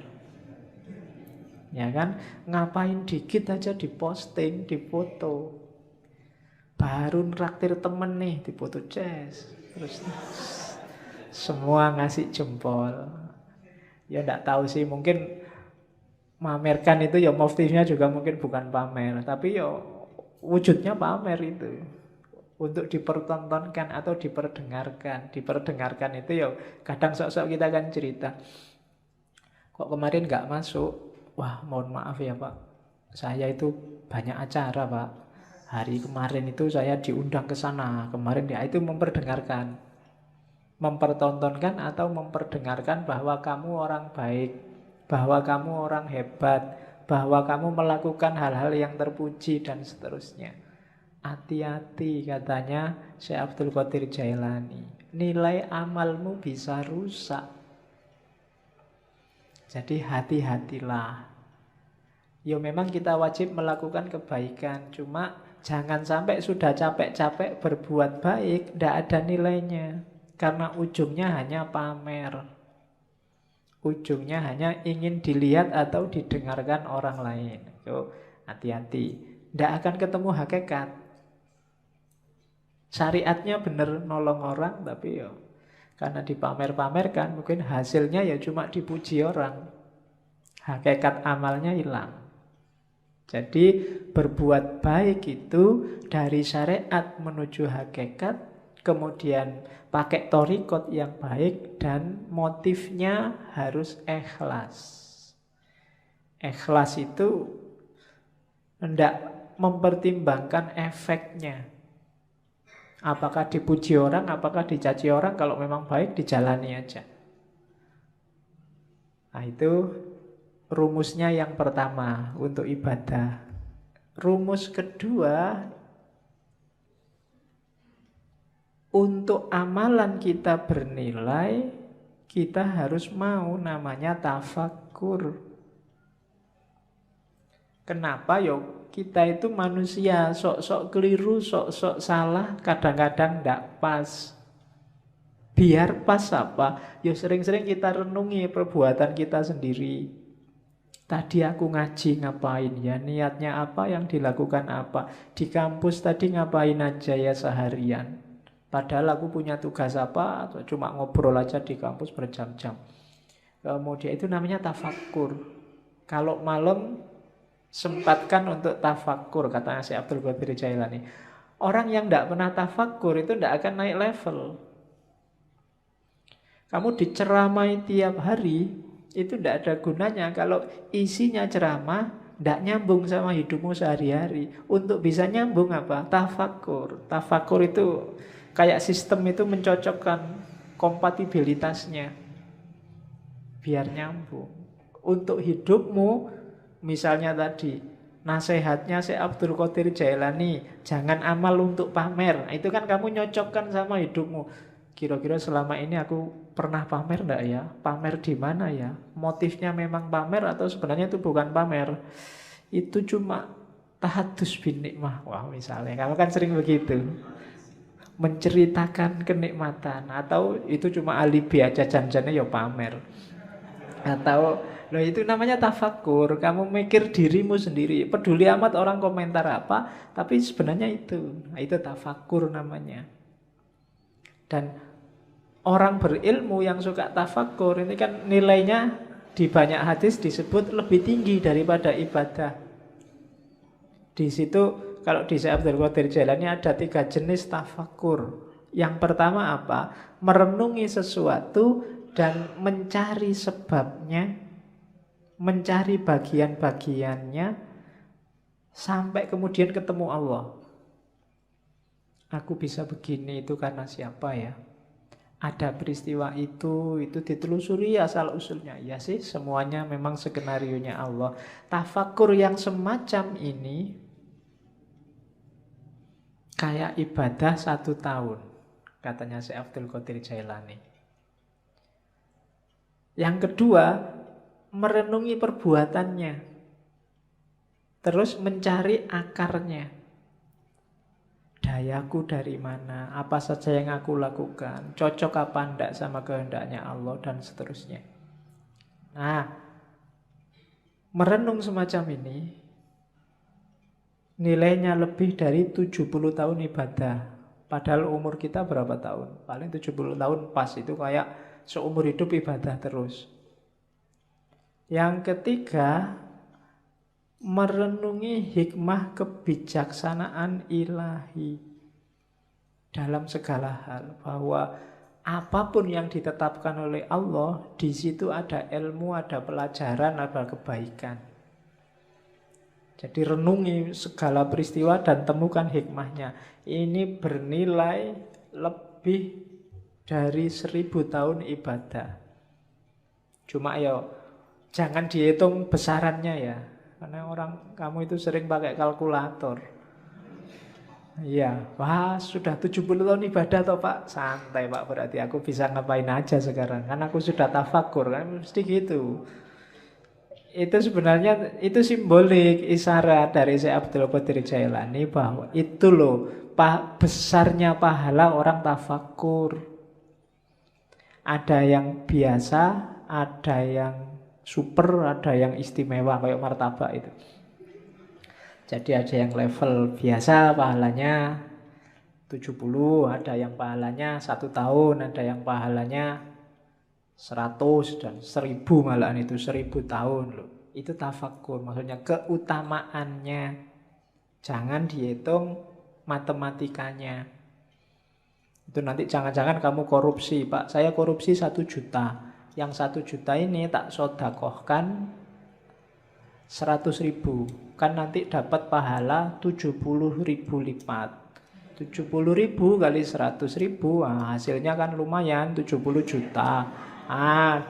Ya kan? Ngapain dikit aja diposting, difoto. Baru nraktir temen nih, difoto jazz. Terus semua ngasih jempol. Ya enggak tahu sih, mungkin mamerkan itu ya motifnya juga mungkin bukan pamer, tapi ya wujudnya pamer itu. Untuk dipertontonkan atau diperdengarkan. Diperdengarkan itu ya kadang sok-sok kita kan cerita, kok kemarin nggak masuk. Wah, mohon maaf ya Pak, saya itu banyak acara Pak, hari kemarin itu saya diundang ke sana kemarin. Ya itu memperdengarkan, mempertontonkan atau memperdengarkan bahwa kamu orang baik, bahwa kamu orang hebat, bahwa kamu melakukan hal-hal yang terpuji dan seterusnya. Hati-hati katanya Syekh Abdul Qadir Jailani, nilai amalmu bisa rusak. Jadi hati-hatilah. Ya memang kita wajib melakukan kebaikan, cuma jangan sampai sudah capek-capek berbuat baik tidak ada nilainya, karena ujungnya hanya pamer. Ujungnya hanya ingin dilihat atau didengarkan orang lain. Yo, hati-hati, tidak akan ketemu hakikat. Syariatnya benar nolong orang, tapi ya karena dipamer-pamerkan, mungkin hasilnya ya cuma dipuji orang. Hakikat amalnya hilang. Jadi berbuat baik itu dari syariat menuju hakikat, kemudian pakai thariqat yang baik, dan motifnya harus ikhlas. Ikhlas itu hendak mempertimbangkan efeknya. Apakah dipuji orang, apakah dicaci orang. Kalau memang baik, dijalani aja. Nah itu rumusnya yang pertama untuk ibadah. Rumus kedua, untuk amalan kita bernilai, kita harus mau namanya tafakkur. Kenapa? Yo, kita itu manusia, sok-sok keliru, sok-sok salah, kadang-kadang tidak pas. Biar pas apa? Ya sering-sering kita renungi perbuatan kita sendiri. Tadi aku ngaji ngapain ya, niatnya apa, yang dilakukan apa. Di kampus tadi ngapain aja ya seharian. Padahal aku punya tugas apa, atau cuma ngobrol aja di kampus berjam-jam. Kemudian itu namanya tafakur. Kalau malam sempatkan untuk tafakur, katanya si Abdul Qadir Jailani. Orang yang tidak pernah tafakur itu tidak akan naik level. Kamu diceramai tiap hari, itu tidak ada gunanya kalau isinya ceramah tidak nyambung sama hidupmu sehari-hari. Untuk bisa nyambung apa? Tafakur. Tafakur itu kayak sistem itu mencocokkan kompatibilitasnya biar nyambung. Untuk hidupmu, misalnya tadi nasihatnya Syekh Abdul Qadir Jailani, jangan amal untuk pamer. Nah, itu kan kamu nyocokkan sama hidupmu. Kira-kira selama ini aku pernah pamer enggak ya? Pamer di mana ya? Motifnya memang pamer atau sebenarnya itu bukan pamer? Itu cuma tahadus bin nikmah. Wah, misalnya kamu kan sering begitu. Menceritakan kenikmatan, atau itu cuma alibi aja, janjinya ya pamer. Atau loh, itu namanya tafakur. Kamu mikir dirimu sendiri, peduli amat orang komentar apa, tapi sebenarnya itu. Nah, itu tafakur namanya. Dan orang berilmu yang suka tafakur ini kan nilainya di banyak hadis disebut lebih tinggi daripada ibadah. Di situ kalau di Syekh Abdul Qadir Jailani ada 3 jenis tafakur. Yang pertama apa? Merenungi sesuatu dan mencari sebabnya, mencari bagian-bagiannya sampai kemudian ketemu Allah. Aku bisa begini itu karena siapa ya? Ada peristiwa itu ditelusuri asal usulnya. Ya sih, semuanya memang skenarionya Allah. Tafakur yang semacam ini kayak ibadah 1 tahun, katanya Syekh Abdul Qadir Jailani. Yang kedua, merenungi perbuatannya, terus mencari akarnya. Dayaku dari mana, apa saja yang aku lakukan, cocok apa enggak sama kehendaknya Allah, dan seterusnya. Nah, merenung semacam ini nilainya lebih dari 70 tahun ibadah. Padahal umur kita berapa tahun? Paling 70 tahun pas, itu kayak seumur hidup ibadah terus. Yang ketiga, merenungi hikmah kebijaksanaan ilahi dalam segala hal, bahwa apapun yang ditetapkan oleh Allah, di situ ada ilmu, ada pelajaran, ada kebaikan. Jadi renungi segala peristiwa dan temukan hikmahnya. Ini bernilai lebih dari 1000 tahun ibadah. Cuma ya jangan dihitung besarannya ya, karena kamu itu sering pakai kalkulator. Iya, wah sudah 70 tahun ibadah toh Pak. Santai Pak, berarti aku bisa ngapain aja sekarang. Kan aku sudah tafakur, kan mesti gitu. Itu sebenarnya itu simbolik, isyarat dari Syekh Abdul Qadir Jailani bahwa itu loh besarnya pahala orang tafakur. Ada yang biasa, ada yang super, ada yang istimewa kayak martabak itu. Jadi ada yang level biasa pahalanya 70, ada yang pahalanya 1 tahun, ada yang pahalanya 100 dan 1000, malahan itu 1000 tahun loh. Itu tafakur, maksudnya keutamaannya. Jangan dihitung matematikanya. Itu nanti jangan-jangan kamu korupsi, Pak. Saya korupsi 1 juta. Yang 1 juta ini tak sodakohkan 100.000, kan nanti dapat pahala 70.000 lipat. 70.000 kali 100.000, nah hasilnya kan lumayan 70 juta.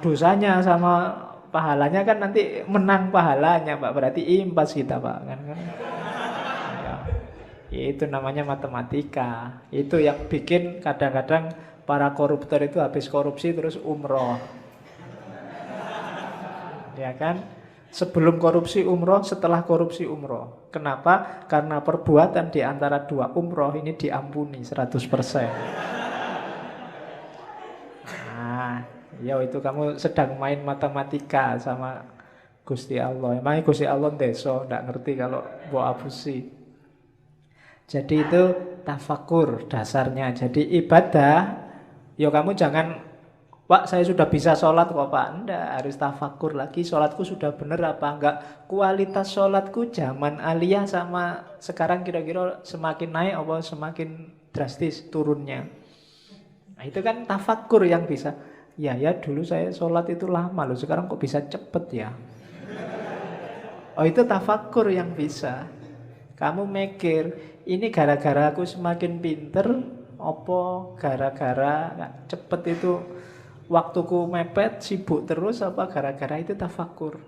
Dosanya sama pahalanya kan nanti menang pahalanya Pak, berarti impas kita Pak kan. Ya, itu namanya matematika. Itu yang bikin kadang-kadang para koruptor itu habis korupsi terus umroh. Ya kan? Sebelum korupsi umroh, setelah korupsi umroh. Kenapa? Karena perbuatan di antara 2 umroh ini diampuni 100%. Ya itu kamu sedang main matematika sama Gusti Allah. Emangnya Gusti Allah ndeso, ndak ngerti kalau mbok abusi. Jadi itu tafakur dasarnya. Jadi ibadah, ya kamu jangan, Pak saya sudah bisa sholat kok Pak. Enggak, harus tafakur lagi. Sholatku sudah bener apa enggak. Kualitas sholatku zaman aliyah sama sekarang kira-kira semakin naik apa semakin drastis turunnya. Nah itu kan tafakur yang bisa. Ya dulu saya sholat itu lama loh, sekarang kok bisa cepet ya. Oh itu tafakur yang bisa. Kamu mikir, ini gara-gara aku semakin pinter, apa gara-gara cepet itu waktuku mepet, sibuk terus, apa gara-gara itu tafakur.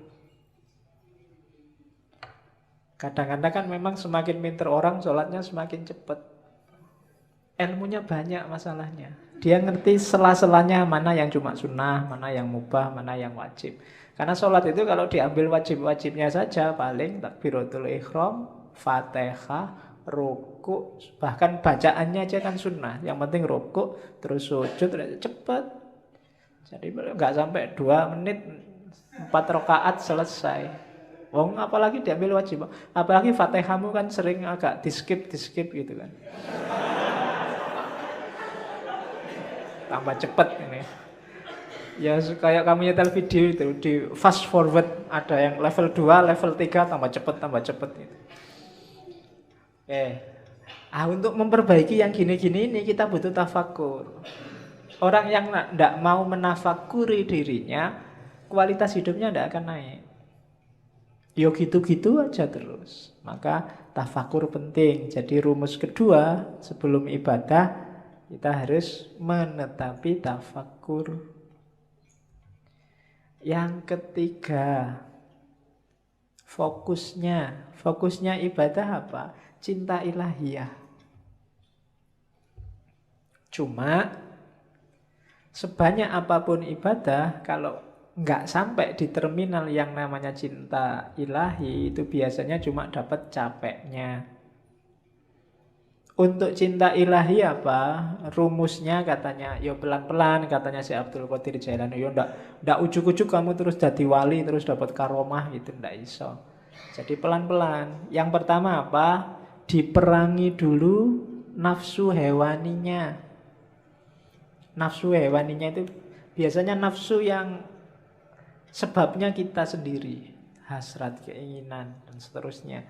Kadang-kadang kan memang semakin pinter orang, sholatnya semakin cepet. Ilmunya banyak masalahnya. Dia ngerti sela-selanya mana yang cuma sunnah, mana yang mubah, mana yang wajib. Karena sholat itu kalau diambil wajib-wajibnya saja, paling takbiratul ihram, Fatihah, ruku, bahkan bacaannya aja kan sunnah. Yang penting ruku, terus sujud, cepat. Jadi nggak sampai 2 menit, 4 rakaat selesai. Wong apalagi diambil wajib. Apalagi Fatihahmu kan sering agak di-skip gitu kan. Tambah cepat ini. Ya kayak kamu nyetel video itu, di fast forward, ada yang level 2, level 3, tambah cepet gitu. Untuk memperbaiki yang gini-gini ini kita butuh tafakur. Orang yang tidak mau menafakuri dirinya, kualitas hidupnya tidak akan naik. Yo gitu-gitu aja terus. Maka tafakur penting. Jadi rumus kedua sebelum ibadah, kita harus menetapi tafakur. Yang ketiga, fokusnya ibadah apa? Cinta ilahiyah. Cuma sebanyak apapun ibadah, kalau nggak sampai di terminal yang namanya cinta ilahi, itu biasanya cuma dapat capeknya. Untuk cinta ilahi apa? Rumusnya katanya, yo pelan-pelan katanya si Abdul Qadir Jailani. Yo ndak ujuk-ujuk kamu terus jadi wali terus dapat karomah gitu, ndak iso. Jadi pelan-pelan. Yang pertama apa? Diperangi dulu nafsu hewaninya. Nafsu hewaninya itu biasanya nafsu yang sebabnya kita sendiri, hasrat, keinginan dan seterusnya.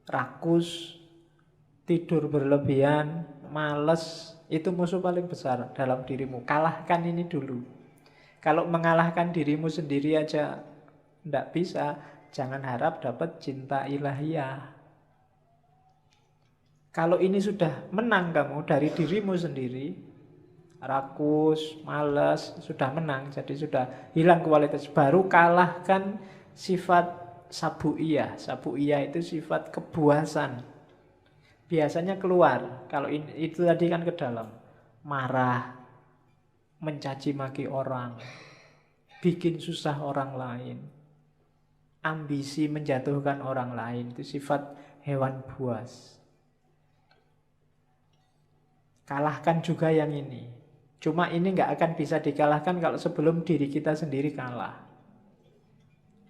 Rakus, tidur berlebihan, malas, itu musuh paling besar dalam dirimu. Kalahkan ini dulu. Kalau mengalahkan dirimu sendiri aja tidak bisa, jangan harap dapat cinta ilahiyah. Kalau ini sudah menang kamu dari dirimu sendiri, rakus, malas, sudah menang, jadi sudah hilang kualitas. Baru kalahkan sifat sabu'iyah. Sabu'iyah itu sifat kebuasan. Biasanya keluar, kalau itu tadi kan ke dalam. Marah, mencaci maki orang, bikin susah orang lain, ambisi menjatuhkan orang lain, itu sifat hewan buas. Kalahkan juga yang ini. Cuma ini nggak akan bisa dikalahkan kalau sebelum diri kita sendiri kalah.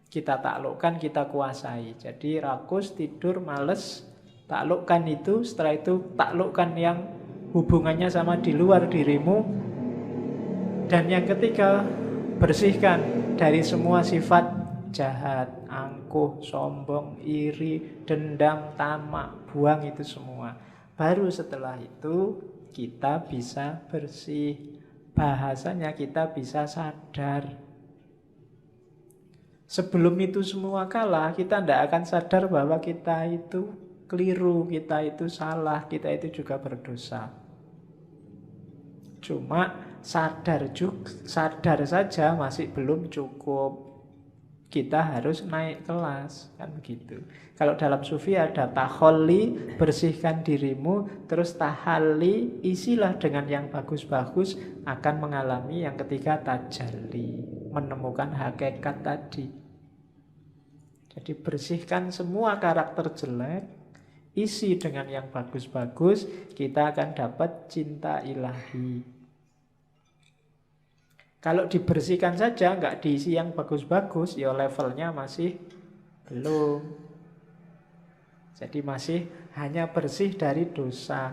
Kita taklukkan, kita kuasai. Jadi rakus, tidur, males, taklukkan itu. Setelah itu taklukkan yang hubungannya sama di luar dirimu. Dan yang ketiga, bersihkan dari semua sifat jahat, angkuh, sombong, iri, dendam, tamak. Buang itu semua. Baru setelah itu kita bisa bersih. Bahasanya kita bisa sadar. Sebelum itu semua kalah, kita tidak akan sadar bahwa kita itu keliru, kita itu salah, kita itu juga berdosa. Cuma sadar saja masih belum cukup. Kita harus naik kelas, kan begitu. Kalau dalam sufi ada taholli, bersihkan dirimu, terus tahalli, isilah dengan yang bagus-bagus, akan mengalami yang ketiga tajalli, menemukan hakikat tadi. Jadi bersihkan semua karakter jelek, isi dengan yang bagus-bagus, kita akan dapat cinta ilahi. Kalau dibersihkan saja, nggak diisi yang bagus-bagus, ya levelnya masih belum. Jadi masih hanya bersih dari dosa.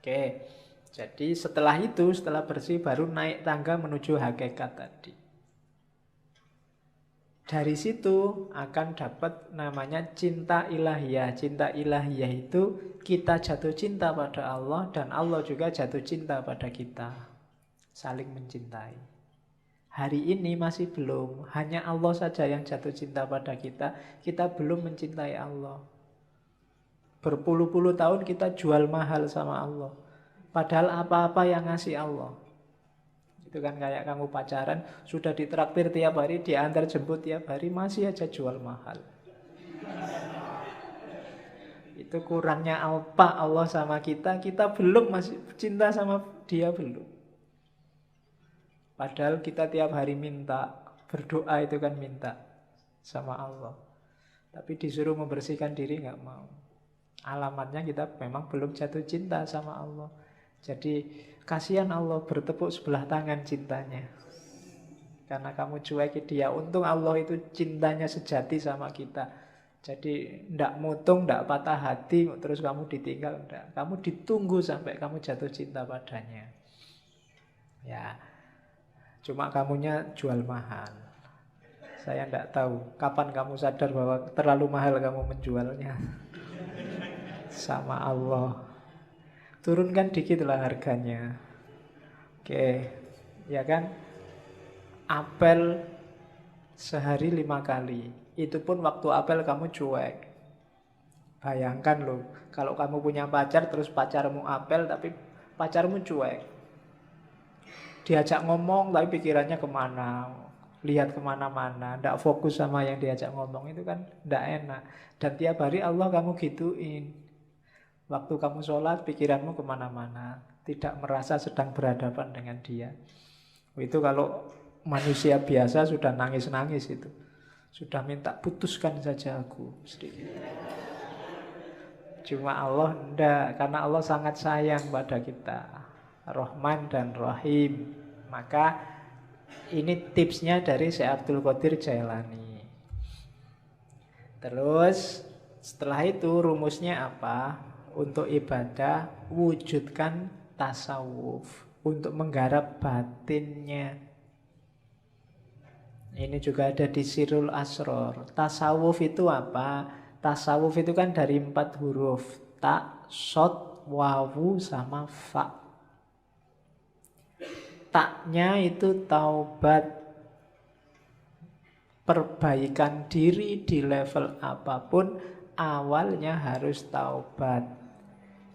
Oke, jadi setelah itu, setelah bersih baru naik tangga menuju hakikat tadi. Dari situ akan dapat namanya cinta ilahiyah. Cinta ilahiyah itu kita jatuh cinta pada Allah dan Allah juga jatuh cinta pada kita. Saling mencintai. Hari ini masih belum. Hanya Allah saja yang jatuh cinta pada kita. Kita belum mencintai Allah. Berpuluh-puluh tahun kita jual mahal sama Allah. Padahal apa-apa yang ngasih Allah. Itu kan kayak kamu pacaran, sudah ditraktir tiap hari, diantar jemput tiap hari, masih aja jual mahal. Itu kurangnya apa Allah sama kita belum masih cinta sama dia belum. Padahal kita tiap hari minta, berdoa itu kan minta sama Allah. Tapi disuruh membersihkan diri nggak mau. Alamatnya kita memang belum jatuh cinta sama Allah. Jadi kasihan Allah bertepuk sebelah tangan cintanya. Karena kamu cuekin dia. Untung Allah itu cintanya sejati sama kita. Jadi ndak mutung, ndak patah hati, terus kamu ditinggal, ndak. Kamu ditunggu sampai kamu jatuh cinta padanya. Ya, cuma kamunya jual mahal. Saya ndak tahu kapan kamu sadar bahwa terlalu mahal kamu menjualnya. Sama Allah. Turunkan dikit lah harganya. Oke, ya kan? Apel sehari 5 kali. Itu pun waktu apel kamu cuek. Bayangkan loh, kalau kamu punya pacar terus pacarmu apel tapi pacarmu cuek. Diajak ngomong tapi pikirannya kemana, lihat kemana-mana, tidak fokus sama yang diajak ngomong, itu kan tidak enak. Dan tiap hari Allah kamu gituin. Waktu kamu sholat pikiranmu kemana-mana, tidak merasa sedang berhadapan dengan dia. Itu kalau manusia biasa sudah nangis-nangis itu. Sudah minta putuskan saja aku sedikit. Cuma Allah enggak, karena Allah sangat sayang pada kita, Rahman dan Rahim. Maka ini tipsnya dari Syekh Abdul Qadir Jailani. Terus setelah itu rumusnya apa? Untuk ibadah wujudkan tasawuf, untuk menggarap batinnya. Ini juga ada di Sirul Asror. Tasawuf itu apa? Tasawuf itu kan dari 4 huruf. Ta, sod, wawu, sama fa. Taknya itu taubat, perbaikan diri di level apapun, awalnya harus taubat.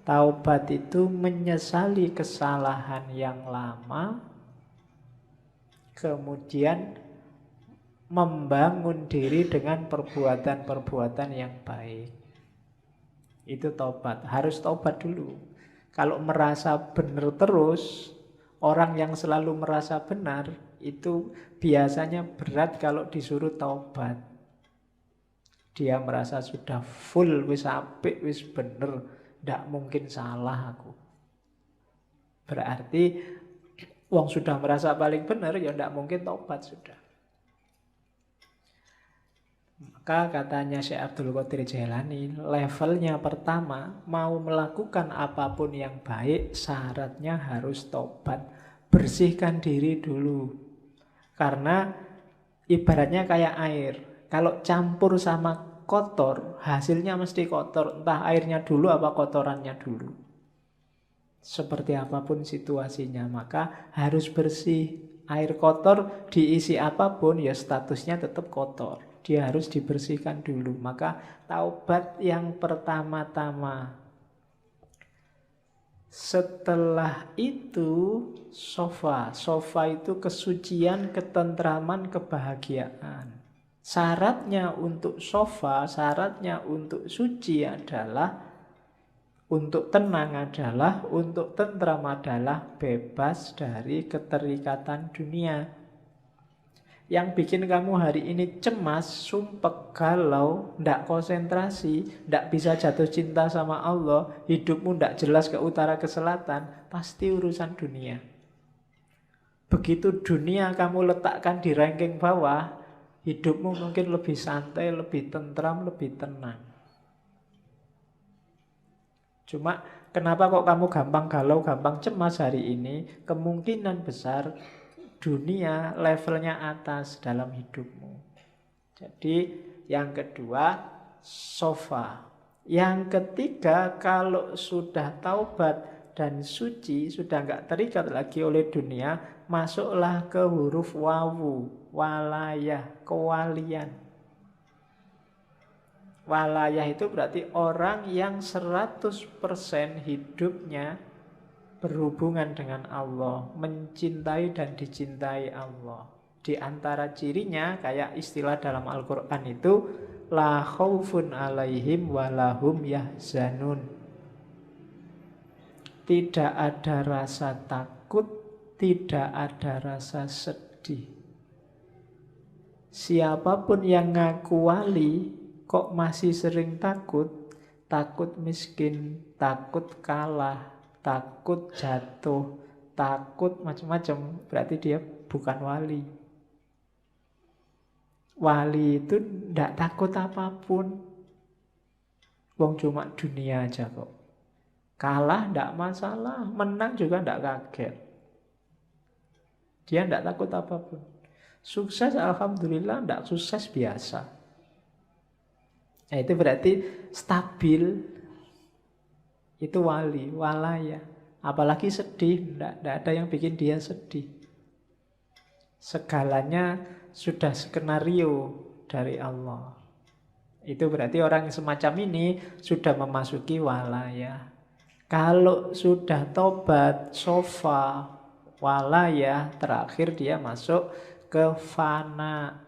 Taubat itu menyesali kesalahan yang lama, kemudian membangun diri dengan perbuatan-perbuatan yang baik. Itu taubat, harus taubat dulu. Kalau merasa benar terus, orang yang selalu merasa benar, itu biasanya berat kalau disuruh taubat. Dia merasa sudah full, wis apik, wis bener, ndak mungkin salah aku. Berarti wong sudah merasa paling benar, ya ndak mungkin taubat sudah. Maka katanya Syekh Abdul Qadir Jailani, levelnya pertama, mau melakukan apapun yang baik, syaratnya harus taubat. Bersihkan diri dulu. Karena ibaratnya kayak air. Kalau campur sama kotor, hasilnya mesti kotor. Entah airnya dulu apa kotorannya dulu. Seperti apapun situasinya, maka harus bersih. Air kotor diisi apapun, ya statusnya tetap kotor. Dia harus dibersihkan dulu. Maka taubat yang pertama-tama. Setelah itu sofa. Sofa itu kesucian, ketentraman, kebahagiaan. Syaratnya untuk sofa, syaratnya untuk suci adalah, untuk tenang adalah, untuk tentram adalah bebas dari keterikatan dunia. Yang bikin kamu hari ini cemas, sumpek, galau, ndak konsentrasi, ndak bisa jatuh cinta sama Allah, hidupmu ndak jelas ke utara ke selatan, pasti urusan dunia. Begitu dunia kamu letakkan di ranking bawah, hidupmu mungkin lebih santai, lebih tentram, lebih tenang. Cuma kenapa kok kamu gampang galau, gampang cemas hari ini? Kemungkinan besar dunia levelnya atas dalam hidupmu. Jadi yang kedua, sofa. Yang ketiga, kalau sudah taubat dan suci, sudah nggak terikat lagi oleh dunia, masuklah ke huruf wawu, walayah, kewalian. Walayah itu berarti orang yang 100% hidupnya berhubungan dengan Allah, mencintai dan dicintai Allah. Di antara cirinya, kayak istilah dalam Al-Quran itu, la khaufun alaihim walahum yahzanun. Tidak ada rasa takut, tidak ada rasa sedih. Siapapun yang ngaku wali, kok masih sering takut? Takut miskin, takut kalah, takut jatuh, takut macam-macam, berarti dia bukan wali. Wali itu tidak takut apapun. Wong cuma dunia aja kok. Kalah tidak masalah, menang juga tidak kaget. Dia tidak takut apapun. Sukses alhamdulillah, tidak sukses biasa. Nah, itu berarti stabil. Itu wali, walaya. Apalagi sedih, tidak ada yang bikin dia sedih. Segalanya sudah skenario dari Allah. Itu berarti orang yang semacam ini sudah memasuki walaya. Kalau sudah tobat, sofa, walaya, terakhir dia masuk ke fana.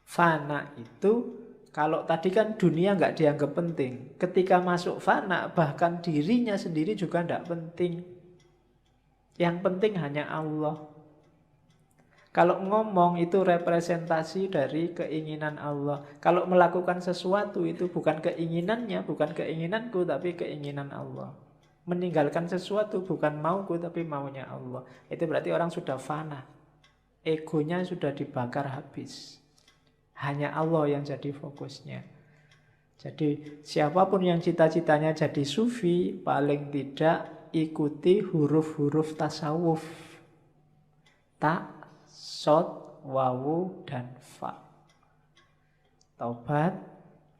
Fana itu, kalau tadi kan dunia nggak dianggap penting. Ketika masuk fana, bahkan dirinya sendiri juga nggak penting. Yang penting hanya Allah. Kalau ngomong itu representasi dari keinginan Allah. Kalau melakukan sesuatu itu bukan keinginannya, bukan keinginanku, tapi keinginan Allah. Meninggalkan sesuatu bukan mauku, tapi maunya Allah. Itu berarti orang sudah fana. Egonya sudah dibakar habis. Hanya Allah yang jadi fokusnya. Jadi siapapun yang cita-citanya jadi sufi, paling tidak ikuti huruf-huruf tasawuf. Tak, sod, wawu, dan fa. Taubat,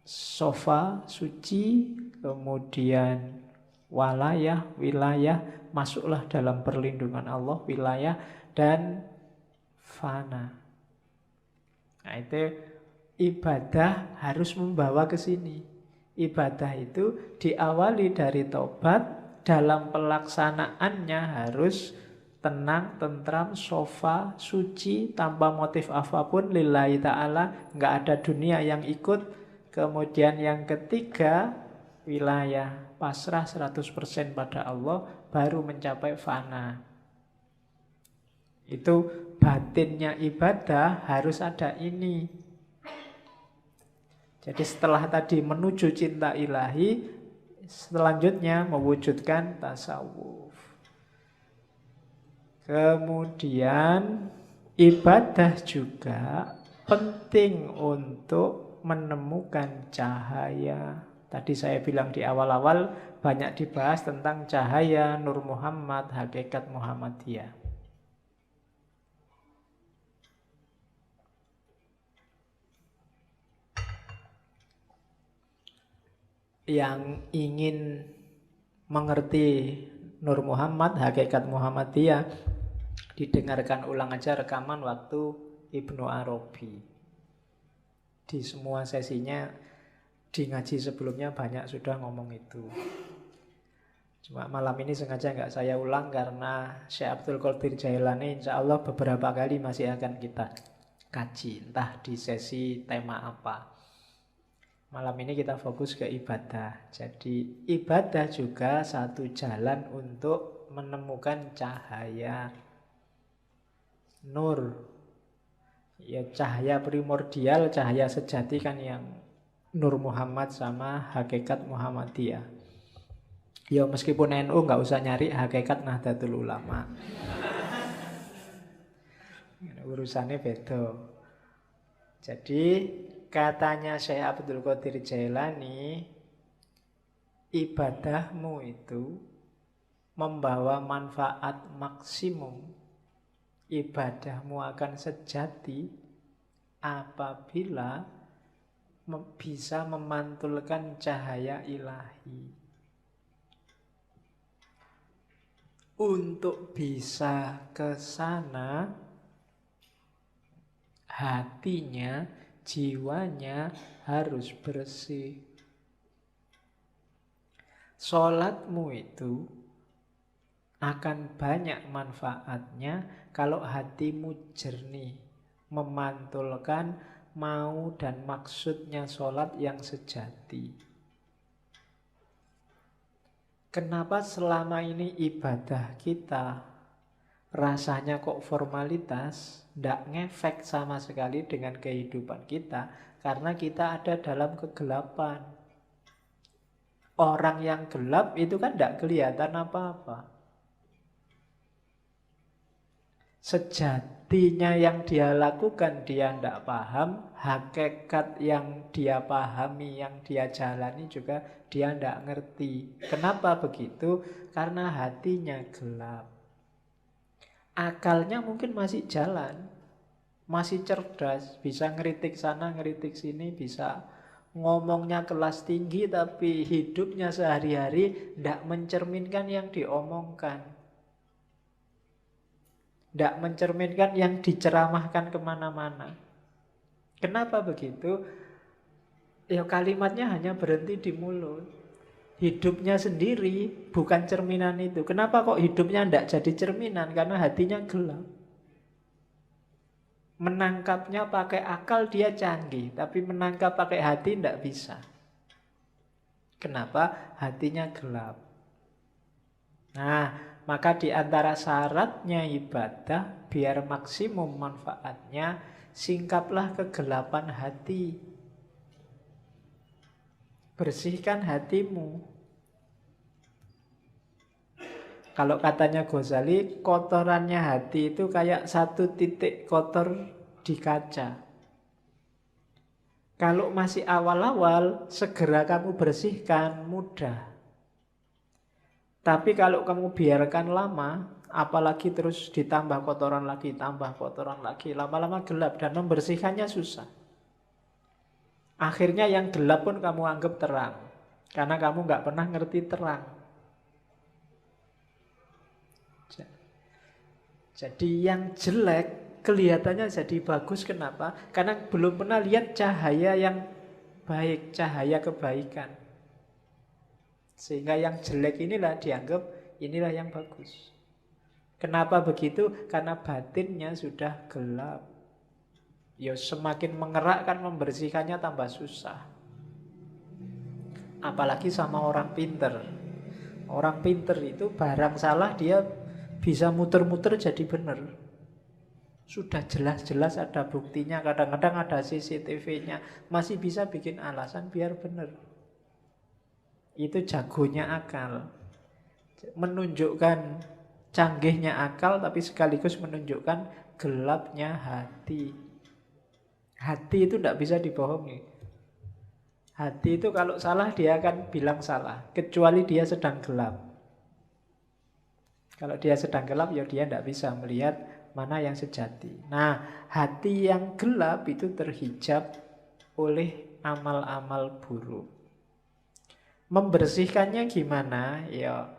sofa, suci, kemudian walayah, wilayah, masuklah dalam perlindungan Allah, wilayah, dan fana. Nah, itu ibadah harus membawa ke sini. Ibadah itu diawali dari taubat, dalam pelaksanaannya harus tenang, tentram, sofa, suci, tanpa motif apapun, lillahi ta'ala, nggak ada dunia yang ikut. Kemudian yang ketiga, wilayah, pasrah 100% pada Allah, baru mencapai fana. Itu batinnya ibadah harus ada ini. Jadi setelah tadi menuju cinta ilahi, selanjutnya mewujudkan tasawuf. Kemudian ibadah juga penting untuk menemukan cahaya. Tadi saya bilang di awal-awal banyak dibahas tentang cahaya Nur Muhammad, hakikat Muhammadiyah. Yang ingin mengerti Nur Muhammad, hakikat Muhammadiyah, didengarkan ulang aja rekaman waktu Ibnu Arabi. Di semua sesinya, di ngaji sebelumnya banyak sudah ngomong itu. Cuma malam ini sengaja nggak saya ulang karena Syekh Abdul Qadir Jailani insya Allah beberapa kali masih akan kita kaji, entah di sesi tema apa. Malam ini kita fokus ke ibadah. Jadi ibadah juga satu jalan untuk menemukan cahaya. Nur, ya cahaya primordial, cahaya sejati kan yang Nur Muhammad sama hakikat Muhammadiyah. Ya meskipun NU nggak usah nyari hakikat Nahdlatul Ulama. Urusannya beda. Jadi katanya Syekh Abdul Qadir Jailani, ibadahmu itu membawa manfaat maksimum. Ibadahmu akan sejati apabila bisa memantulkan cahaya ilahi. Untuk bisa ke sana, hatinya, jiwanya harus bersih. Sholatmu itu akan banyak manfaatnya kalau hatimu jernih, memantulkan mau dan maksudnya sholat yang sejati. Kenapa selama ini ibadah kita rasanya kok formalitas, tidak ngefek sama sekali dengan kehidupan kita, karena kita ada dalam kegelapan. Orang yang gelap itu kan tidak kelihatan apa-apa. Sejatinya yang dia lakukan dia tidak paham, hakikat yang dia pahami, yang dia jalani juga dia tidak ngerti. Kenapa begitu? Karena hatinya gelap. Akalnya mungkin masih jalan, masih cerdas, bisa ngeritik sana, ngeritik sini, bisa ngomongnya kelas tinggi, tapi hidupnya sehari-hari tidak mencerminkan yang diomongkan. Tidak mencerminkan yang diceramahkan kemana-mana. Kenapa begitu? Ya kalimatnya hanya berhenti di mulut. Hidupnya sendiri bukan cerminan itu. Kenapa kok hidupnya tidak jadi cerminan? Karena hatinya gelap. Menangkapnya pakai akal dia canggih, tapi menangkap pakai hati tidak bisa. Kenapa? Hatinya gelap. Nah, maka di antara syaratnya ibadah, biar maksimum manfaatnya, singkaplah kegelapan hati. Bersihkan hatimu. Kalau katanya Ghazali, kotorannya hati itu kayak satu titik kotor di kaca. Kalau masih awal-awal, segera kamu bersihkan, mudah. Tapi kalau kamu biarkan lama, apalagi terus ditambah kotoran lagi, tambah kotoran lagi, lama-lama gelap dan membersihkannya susah. Akhirnya yang gelap pun kamu anggap terang, karena kamu nggak pernah ngerti terang. Jadi yang jelek kelihatannya jadi bagus. Kenapa? Karena belum pernah lihat cahaya yang baik, cahaya kebaikan. Sehingga yang jelek inilah dianggap inilah yang bagus. Kenapa begitu? Karena batinnya sudah gelap. Ya semakin mengerakkan membersihkannya tambah susah. Apalagi sama orang pinter. Orang pinter itu barang salah dia bisa muter-muter jadi benar. Sudah jelas-jelas ada buktinya, kadang-kadang ada CCTV-nya, masih bisa bikin alasan biar benar. Itu jagonya akal. Menunjukkan canggihnya akal, tapi sekaligus menunjukkan gelapnya hati. Hati itu tidak bisa dibohongi. Hati itu kalau salah dia akan bilang salah, kecuali dia sedang gelap. Kalau dia sedang gelap, ya dia tidak bisa melihat mana yang sejati. Nah, hati yang gelap itu terhijab oleh amal-amal buruk. Membersihkannya gimana? Ya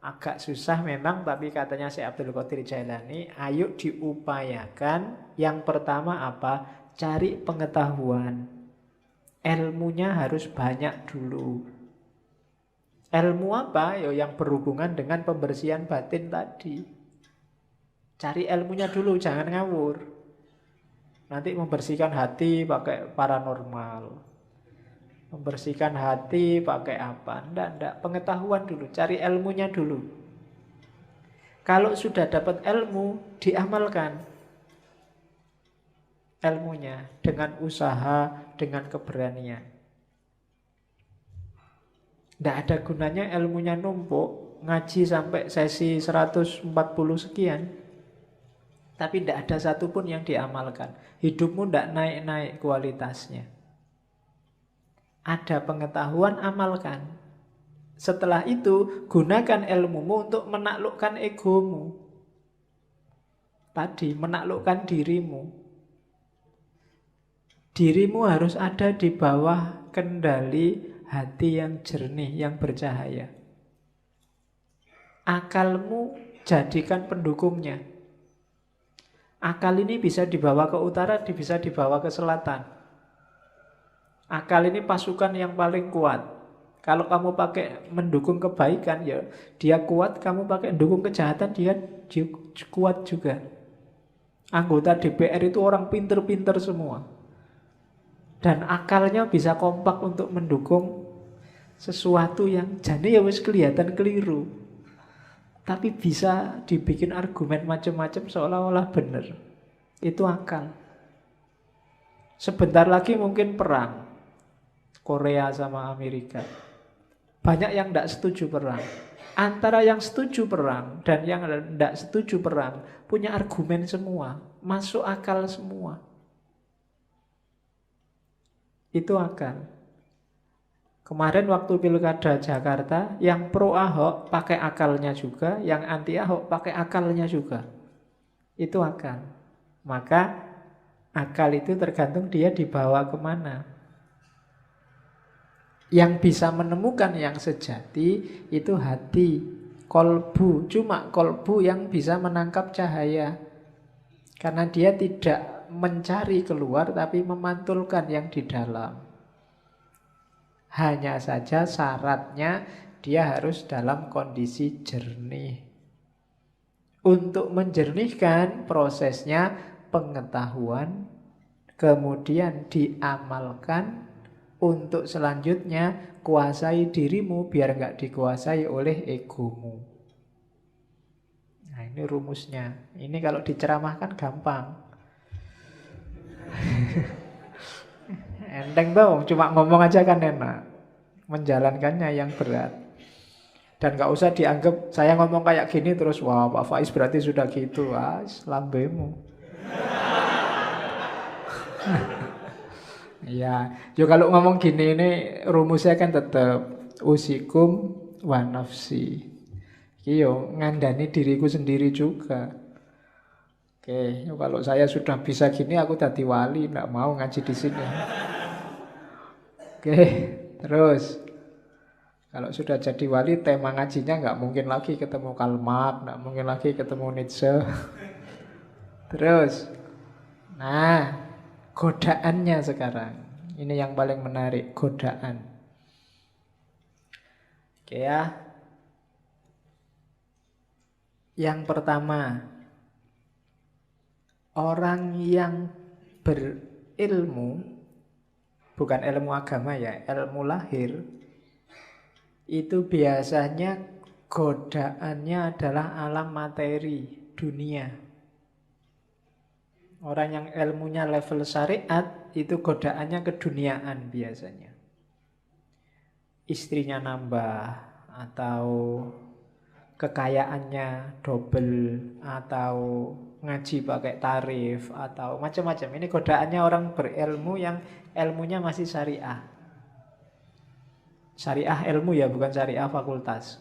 agak susah memang, tapi katanya Syekh Abdul Qadir Jailani, ayo diupayakan. Yang pertama apa? Cari pengetahuan. Ilmunya harus banyak dulu. Ilmu apa? Ya yang berhubungan dengan pembersihan batin tadi. Cari ilmunya dulu, jangan ngawur. Nanti membersihkan hati pakai paranormal. Membersihkan hati pakai apa? Enggak. Pengetahuan dulu, cari ilmunya dulu. Kalau sudah dapat ilmu, diamalkan ilmunya dengan usaha, dengan keberanian. Tidak ada gunanya ilmunya numpuk, ngaji sampai sesi 140 sekian, Tapi tidak ada satupun yang diamalkan. Hidupmu tidak naik-naik kualitasnya. Ada pengetahuan, amalkan. Setelah itu, gunakan ilmumu untuk menaklukkan egomu. Tadi, menaklukkan dirimu. Dirimu harus ada di bawah kendali hati yang jernih, yang bercahaya. Akalmu jadikan pendukungnya. Akal ini bisa dibawa ke utara, bisa dibawa ke selatan. Akal ini pasukan yang paling kuat. Kalau kamu pakai mendukung kebaikan, ya dia kuat. Kamu pakai mendukung kejahatan, dia kuat juga. Anggota DPR itu orang pinter-pinter semua. Dan akalnya bisa kompak untuk mendukung sesuatu yang jane ya wis kelihatan keliru. Tapi bisa dibikin argumen macam-macam seolah-olah benar. Itu akal. Sebentar lagi mungkin perang Korea sama Amerika. Banyak yang tidak setuju perang. Antara yang setuju perang dan yang tidak setuju perang punya argumen semua, masuk akal semua. Itu akal. Kemarin waktu pilkada Jakarta, yang pro Ahok pakai akalnya juga, yang anti Ahok pakai akalnya juga. Itu akal. Maka akal itu tergantung dia dibawa kemana. Yang bisa menemukan yang sejati itu hati, kolbu. Cuma kolbu yang bisa menangkap cahaya. Karena dia tidak mencari keluar tapi memantulkan yang di dalam. Hanya saja syaratnya dia harus dalam kondisi jernih. Untuk menjernihkan prosesnya pengetahuan, kemudian diamalkan. Untuk selanjutnya kuasai dirimu biar nggak dikuasai oleh egomu. Nah ini rumusnya. Ini kalau diceramahkan gampang. Enteng dong, cuma ngomong aja kan enak. Menjalankannya yang berat. Dan gak usah dianggap saya ngomong kayak gini terus wah Pak Faiz berarti sudah gitu. Wah, lambemu. Ya, yo kalau ngomong gini ini rumusnya kan tetap usikum wa nafsi. Yo ngandani diriku sendiri juga. Oke, kalau saya sudah bisa gini aku tadi wali, nggak mau ngaji di sini. Oke, terus kalau sudah jadi wali tema ngajinya nggak mungkin lagi ketemu Karl Marx, nggak mungkin lagi ketemu Nietzsche. Terus, nah godaannya sekarang. Ini yang paling menarik, godaan. Oke ya. Yang pertama, orang yang berilmu, bukan ilmu agama ya, ilmu lahir, itu biasanya godaannya adalah alam materi, dunia. Orang yang ilmunya level syariat itu godaannya keduniaan biasanya. Istrinya nambah atau kekayaannya double atau ngaji pakai tarif atau macam-macam. Ini godaannya orang berilmu yang ilmunya masih syariah. Syariah ilmu ya, bukan syariah fakultas.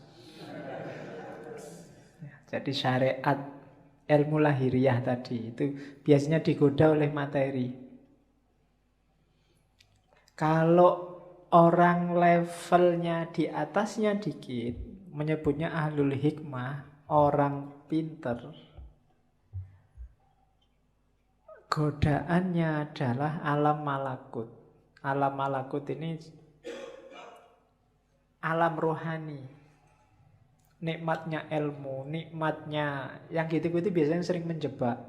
Jadi syariat ilmu lahiriah tadi itu biasanya digoda oleh materi. Kalau orang levelnya di atasnya dikit, menyebutnya ahlul hikmah, orang pinter, godaannya adalah alam malakut. Alam malakut ini alam rohani. Nikmatnya ilmu, nikmatnya yang gitu-gitu biasanya sering menjebak.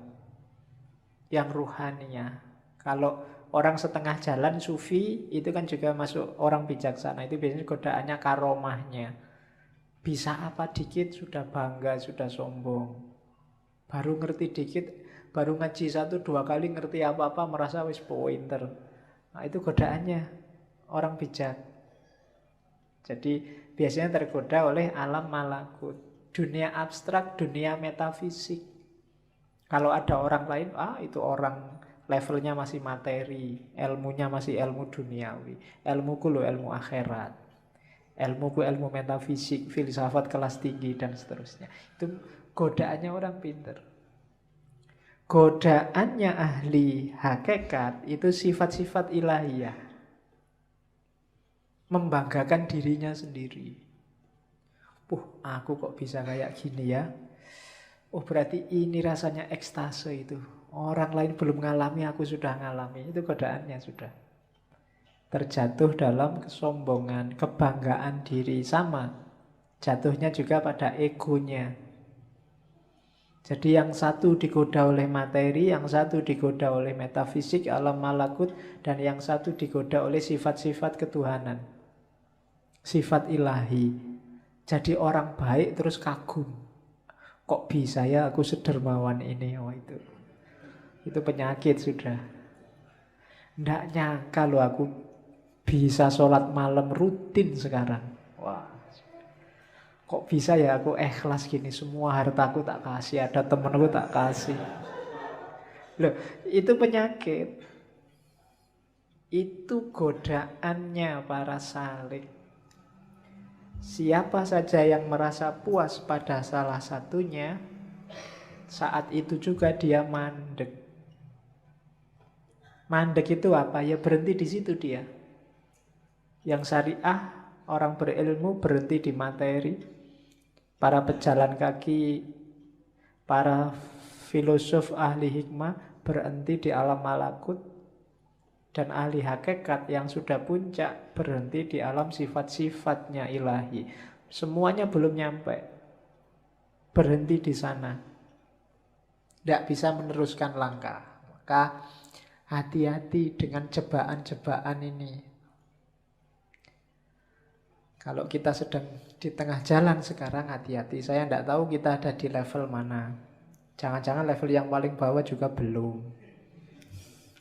Yang ruhaninya. Kalau orang setengah jalan sufi itu kan juga masuk orang bijaksana. Itu biasanya godaannya karomahnya. Bisa apa dikit sudah bangga, sudah sombong. Baru ngerti dikit, baru ngaji 1-2 kali ngerti apa-apa merasa wis pointer. Nah itu godaannya orang bijak. Jadi biasanya tergoda oleh alam malakut, dunia abstrak, dunia metafisik. Kalau ada orang lain, itu orang levelnya masih materi, ilmunya masih ilmu duniawi. Ilmuku loh ilmu akhirat. Ilmuku ilmu metafisik, filsafat kelas tinggi, dan seterusnya. Itu godaannya orang pinter. Godaannya ahli hakikat itu sifat-sifat ilahiyah. Membanggakan dirinya sendiri. Aku kok bisa kayak gini ya. Berarti ini rasanya ekstase itu. Orang lain belum ngalami, aku sudah ngalami. Itu godaannya sudah. Terjatuh dalam kesombongan, kebanggaan diri. Sama. Jatuhnya juga pada egonya. Jadi yang satu digoda oleh materi, yang satu digoda oleh metafisik, alam malakut, dan yang satu digoda oleh sifat-sifat ketuhanan. Sifat ilahi. Jadi orang baik terus kagum. Kok bisa ya aku sedermawan ini? Itu penyakit sudah. Nggak nyangka loh aku bisa sholat malam rutin sekarang. Wah, kok bisa ya aku ikhlas gini, semua hartaku tak kasih, ada temenku tak kasih. Loh, itu penyakit. Itu godaannya para salik. Siapa saja yang merasa puas pada salah satunya, saat itu juga dia mandek. Mandek itu apa? Ya berhenti di situ dia. Yang syariah, orang berilmu berhenti di materi. Para pejalan kaki, para filosof ahli hikmah berhenti di alam malakut. Dan ahli hakikat yang sudah puncak berhenti di alam sifat-sifatnya ilahi. Semuanya belum nyampe. Berhenti di sana. Tidak bisa meneruskan langkah. Maka hati-hati dengan jebakan-jebakan ini. Kalau kita sedang di tengah jalan sekarang, hati-hati. Saya tidak tahu kita ada di level mana. Jangan-jangan level yang paling bawah juga belum.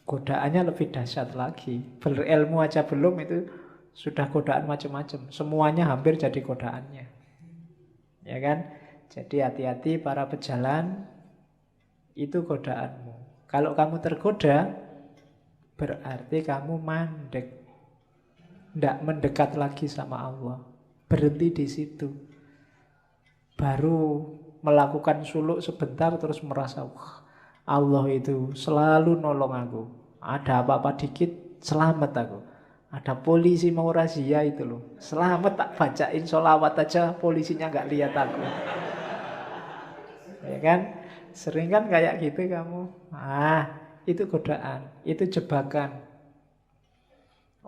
Godaannya lebih dahsyat lagi. Berilmu aja belum, itu sudah godaan macam-macam. Semuanya hampir jadi godaannya. Ya kan? Jadi hati-hati para pejalan, itu godaanmu. Kalau kamu tergoda, berarti kamu mandek. Tidak mendekat lagi sama Allah. Berhenti di situ. Baru melakukan suluk sebentar terus merasa, wah, Allah itu selalu nolong aku. Ada apa-apa dikit, selamat aku. Ada polisi mau razia itu loh. Selamat, tak bacain sholawat aja, polisinya nggak lihat aku. Ya kan? Sering kan kayak gitu kamu. Itu godaan, itu jebakan.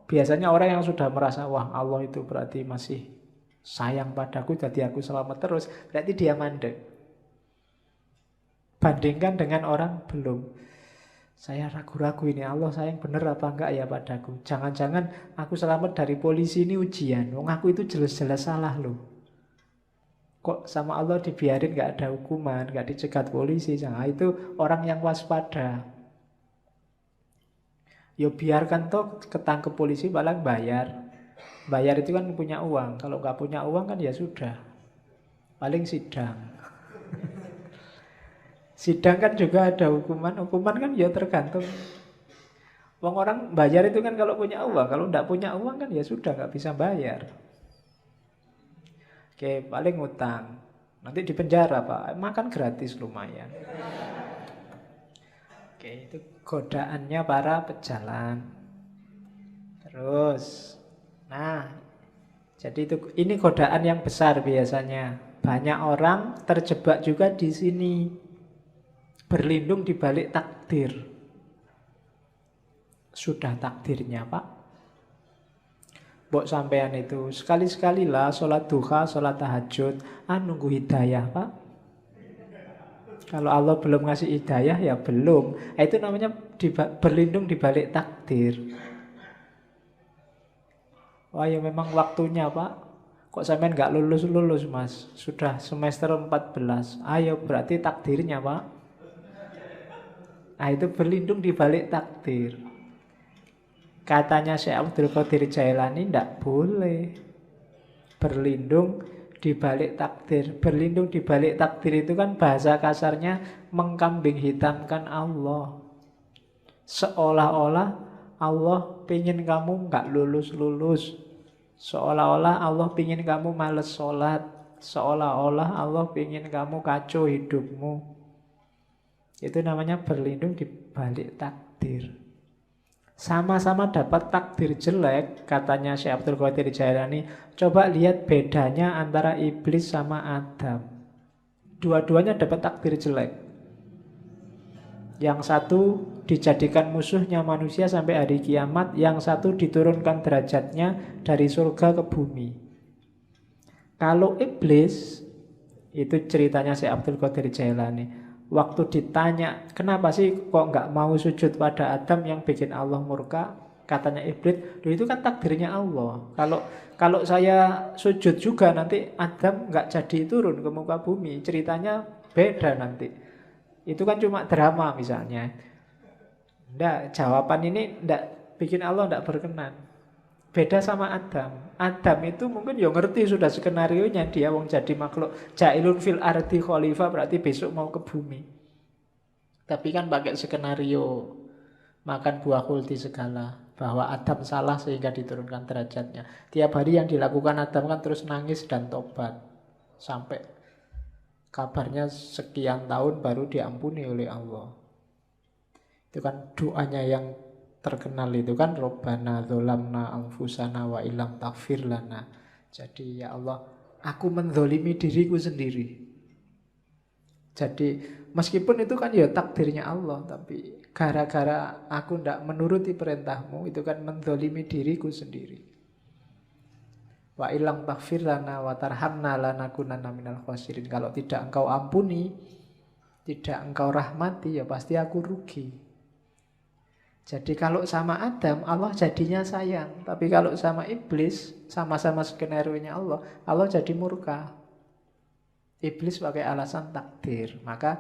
Biasanya orang yang sudah merasa, wah Allah itu berarti masih sayang padaku, jadi aku selamat terus, berarti dia mandek. Bandingkan dengan orang belum. Saya ragu-ragu ini, Allah sayang bener apa enggak ya padaku. Jangan-jangan aku selamat dari polisi ini ujian. Wong aku itu jelas-jelas salah loh. Kok sama Allah dibiarin gak ada hukuman, gak dicegat polisi. Nah, itu orang yang waspada. Ya biarkan toh ketangkep polisi paling bayar. Bayar itu kan punya uang. Kalau gak punya uang kan ya sudah. Paling sidang. Sidang kan juga ada hukuman. Hukuman kan ya tergantung. Orang bayar itu kan kalau punya uang. Kalau tidak punya uang kan ya sudah, nggak bisa bayar. Oke, paling utang. Nanti di penjara Pak. Makan gratis lumayan. Oke, itu godaannya para pejalan. Terus, jadi ini godaan yang besar biasanya. Banyak orang terjebak juga di sini. Berlindung di balik takdir. Sudah takdirnya Pak. Mbok sampean itu sekali-sekali lah sholat duha, sholat tahajud, nunggu hidayah Pak. Kalau Allah belum ngasih hidayah ya belum. Itu namanya berlindung di balik takdir. Wah ya memang waktunya Pak. Kok sampean nggak lulus-lulus Mas? Sudah semester 14. Ayo berarti takdirnya Pak. Itu berlindung di balik takdir. Katanya Syekh Abdul Qadir Jailani, tidak boleh berlindung di balik takdir. Berlindung di balik takdir itu kan bahasa kasarnya mengkambing hitamkan Allah. Seolah-olah Allah pingin kamu nggak lulus-lulus. Seolah-olah Allah pingin kamu males sholat. Seolah-olah Allah pingin kamu kacau hidupmu. Itu namanya berlindung di balik takdir. Sama-sama dapat takdir jelek, katanya Syekh Abdul Qadir Jailani. Coba lihat bedanya antara iblis sama Adam. Dua-duanya dapat takdir jelek. Yang satu dijadikan musuhnya manusia sampai hari kiamat, yang satu diturunkan derajatnya dari surga ke bumi. Kalau iblis, itu ceritanya Syekh Abdul Qadir Jailani. Waktu ditanya, kenapa sih kok nggak mau sujud pada Adam yang bikin Allah murka? Katanya iblis, itu kan takdirnya Allah. Kalau saya sujud juga nanti Adam nggak jadi turun ke muka bumi. Ceritanya beda nanti. Itu kan cuma drama misalnya. Nggak, jawaban ini nggak bikin Allah nggak berkenan. Beda sama Adam. Adam itu mungkin ya ngerti sudah skenarionya, dia wong jadi makhluk jailun fil ardi khalifah, berarti besok mau ke bumi. Tapi kan pakai skenario makan buah kulti segala, bahwa Adam salah sehingga diturunkan derajatnya. Tiap hari yang dilakukan Adam kan terus nangis dan tobat. Sampai kabarnya sekian tahun baru diampuni oleh Allah. Itu kan doanya yang terkenal itu kan, Robbana dzolamna anfusana wa illam taghfir lana. Jadi ya Allah, aku menzolimi diriku sendiri. Jadi meskipun itu kan ya takdirnya Allah, tapi gara-gara aku tidak menuruti perintahmu, itu kan menzolimi diriku sendiri. Wa illam taghfir lana wa tarhamna lanakunanna minal khasirin. Kalau tidak engkau ampuni, tidak engkau rahmati, ya pasti aku rugi. Jadi kalau sama Adam, Allah jadinya sayang. Tapi kalau sama iblis, sama-sama skenario-nya Allah, Allah jadi murka. Iblis pakai alasan takdir. Maka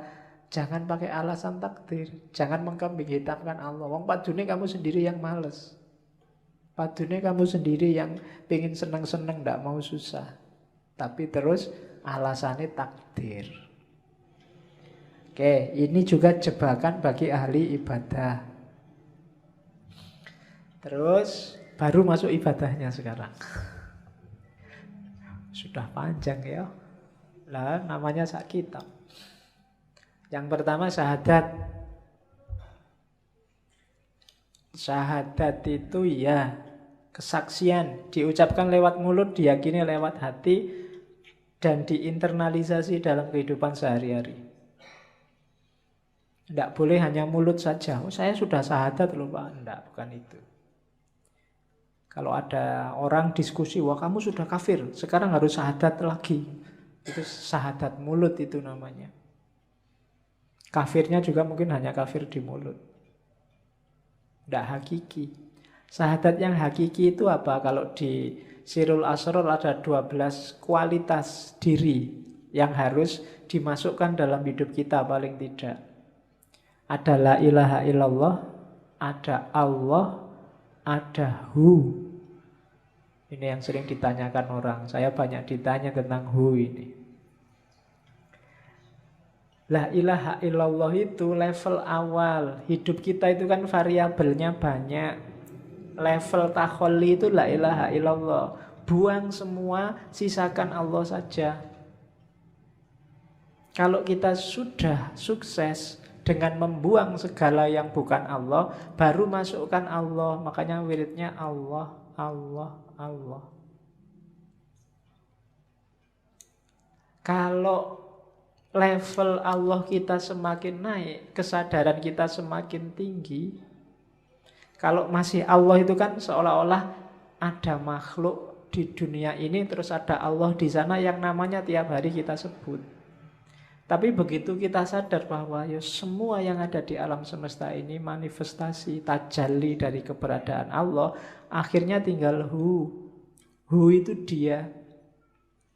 jangan pakai alasan takdir. Jangan mengkambing hitamkan Allah. Wong padune kamu sendiri yang males. Padune kamu sendiri yang pengen seneng-seneng, gak mau susah. Tapi terus alasannya takdir. Oke, ini juga jebakan bagi ahli ibadah. Terus baru masuk ibadahnya sekarang. Sudah panjang ya. Lah namanya sak kitab. Yang pertama syahadat. Syahadat itu ya kesaksian, diucapkan lewat mulut, diyakini lewat hati, dan diinternalisasi dalam kehidupan sehari-hari. Tidak boleh hanya mulut saja. Oh, saya sudah syahadat loh Pak. Tidak, bukan itu. Kalau ada orang diskusi, wah kamu sudah kafir, sekarang harus syahadat lagi. Itu syahadat mulut itu namanya. Kafirnya juga mungkin hanya kafir di mulut. Tidak hakiki. Syahadat yang hakiki itu apa? Kalau di Sirul Asror ada 12 kualitas diri yang harus dimasukkan dalam hidup kita paling tidak. Ada la ilaha illallah, ada Allah, ada Hu. Ini yang sering ditanyakan orang. Saya banyak ditanya tentang Hu ini. La ilaha illallah itu level awal. Hidup kita itu kan variabelnya banyak. Level takholli itu la ilaha illallah. Buang semua, sisakan Allah saja. Kalau kita sudah sukses dengan membuang segala yang bukan Allah, baru masukkan Allah. Makanya wiridnya Allah, Allah, Allah. Kalau level Allah kita semakin naik, kesadaran kita semakin tinggi. Kalau masih Allah itu kan seolah-olah ada makhluk di dunia ini, terus ada Allah di sana yang namanya tiap hari kita sebut. Tapi begitu kita sadar bahwa ya semua yang ada di alam semesta ini manifestasi, tajalli dari keberadaan Allah, akhirnya tinggal Hu. Hu itu dia.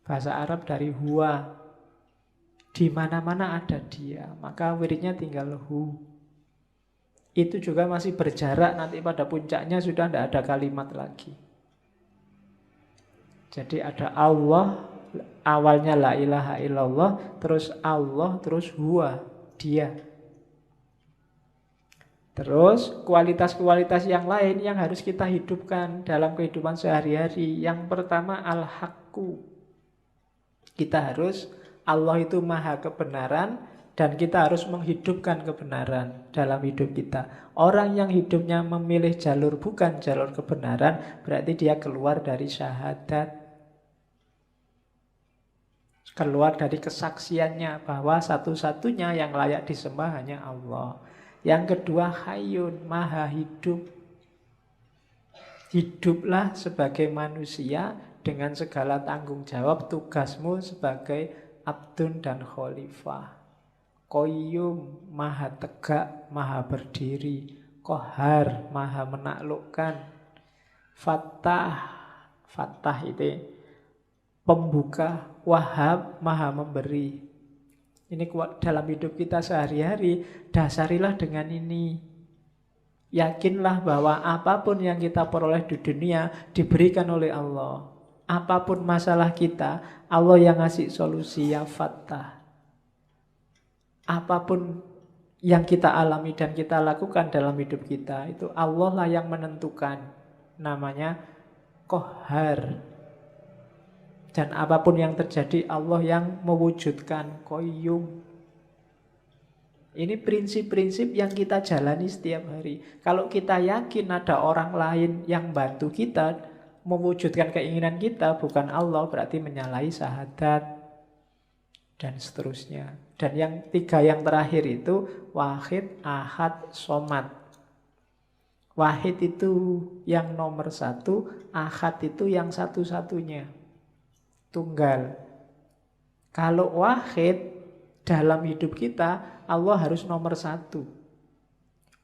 Bahasa Arab dari huwa. Di mana-mana ada dia. Maka wiridnya tinggal Hu. Itu juga masih berjarak, nanti pada puncaknya sudah tidak ada kalimat lagi. Jadi ada Allah, Awalnya la ilaha illallah, terus Allah, terus huwa, dia. Terus kualitas-kualitas yang lain yang harus kita hidupkan dalam kehidupan sehari-hari. Yang pertama al-haqqu. Kita harus, Allah itu maha kebenaran, dan kita harus menghidupkan kebenaran dalam hidup kita. Orang yang hidupnya memilih jalur bukan jalur kebenaran, berarti dia keluar dari syahadat. Keluar dari kesaksiannya bahwa satu-satunya yang layak disembah hanya Allah. Yang kedua hayyun, maha hidup. Hiduplah sebagai manusia dengan segala tanggung jawab tugasmu sebagai abdun dan khalifah. Qayyum, maha tegak, maha berdiri. Qahar, maha menaklukkan. Fattah, fattah itu pembuka. Wahhab, maha memberi. Ini dalam hidup kita sehari-hari, dasarilah dengan ini. Yakinlah bahwa apapun yang kita peroleh di dunia diberikan oleh Allah. Apapun masalah kita, Allah yang ngasih solusi, ya Fattah. Apapun yang kita alami dan kita lakukan dalam hidup kita, itu Allah lah yang menentukan. Namanya Qahar. Dan apapun yang terjadi, Allah yang mewujudkan. Qayyum. Ini prinsip-prinsip yang kita jalani setiap hari. Kalau kita yakin ada orang lain yang bantu kita mewujudkan keinginan kita, bukan Allah, berarti menyalahi syahadat. Dan seterusnya. Dan yang tiga yang terakhir itu wahid, ahad, somad. Wahid itu yang nomor satu, ahad itu yang satu-satunya. Tunggal. Kalau wahid dalam hidup kita, Allah harus nomor satu.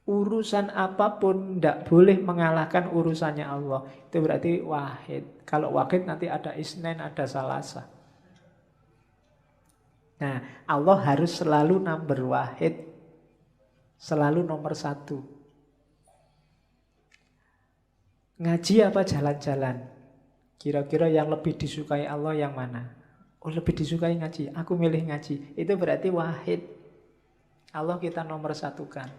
Urusan apapun tidak boleh mengalahkan urusannya Allah. Itu berarti wahid. Kalau wahid nanti ada isnen, ada salasa. Nah, Allah harus selalu number wahid. Selalu nomor satu. Ngaji apa jalan-jalan? Kira-kira yang lebih disukai Allah yang mana? Oh, lebih disukai ngaji. Aku milih ngaji. Itu berarti wahid. Allah kita nomor satukan.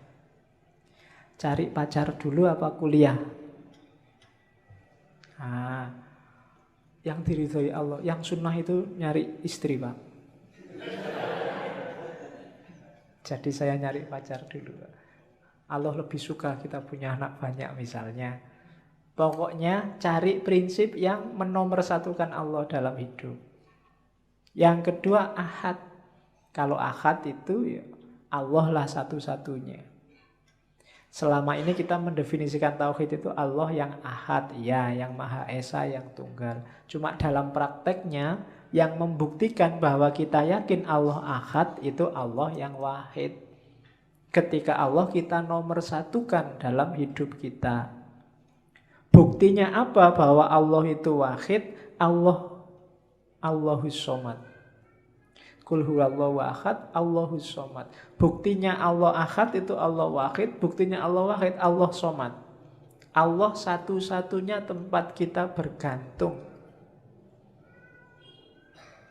Cari pacar dulu apa kuliah? Yang diridhoi Allah. Yang sunnah itu nyari istri, Pak. Jadi saya nyari pacar dulu. Allah lebih suka kita punya anak banyak misalnya. Pokoknya cari prinsip yang menomorsatukan Allah dalam hidup. Yang kedua ahad. Kalau ahad itu ya Allah lah satu-satunya. Selama ini kita mendefinisikan tauhid itu Allah yang ahad, ya, yang maha esa, yang tunggal. Cuma dalam prakteknya yang membuktikan bahwa kita yakin Allah ahad itu Allah yang wahid. Ketika Allah kita nomorsatukan dalam hidup kita. Buktinya apa bahwa Allah itu wahid? Allahus somad. Qul huwallahu ahad, Allahus somad. Buktinya Allah ahad itu Allah wahid. Buktinya Allah wahid, Allah somad. Allah satu-satunya tempat kita bergantung.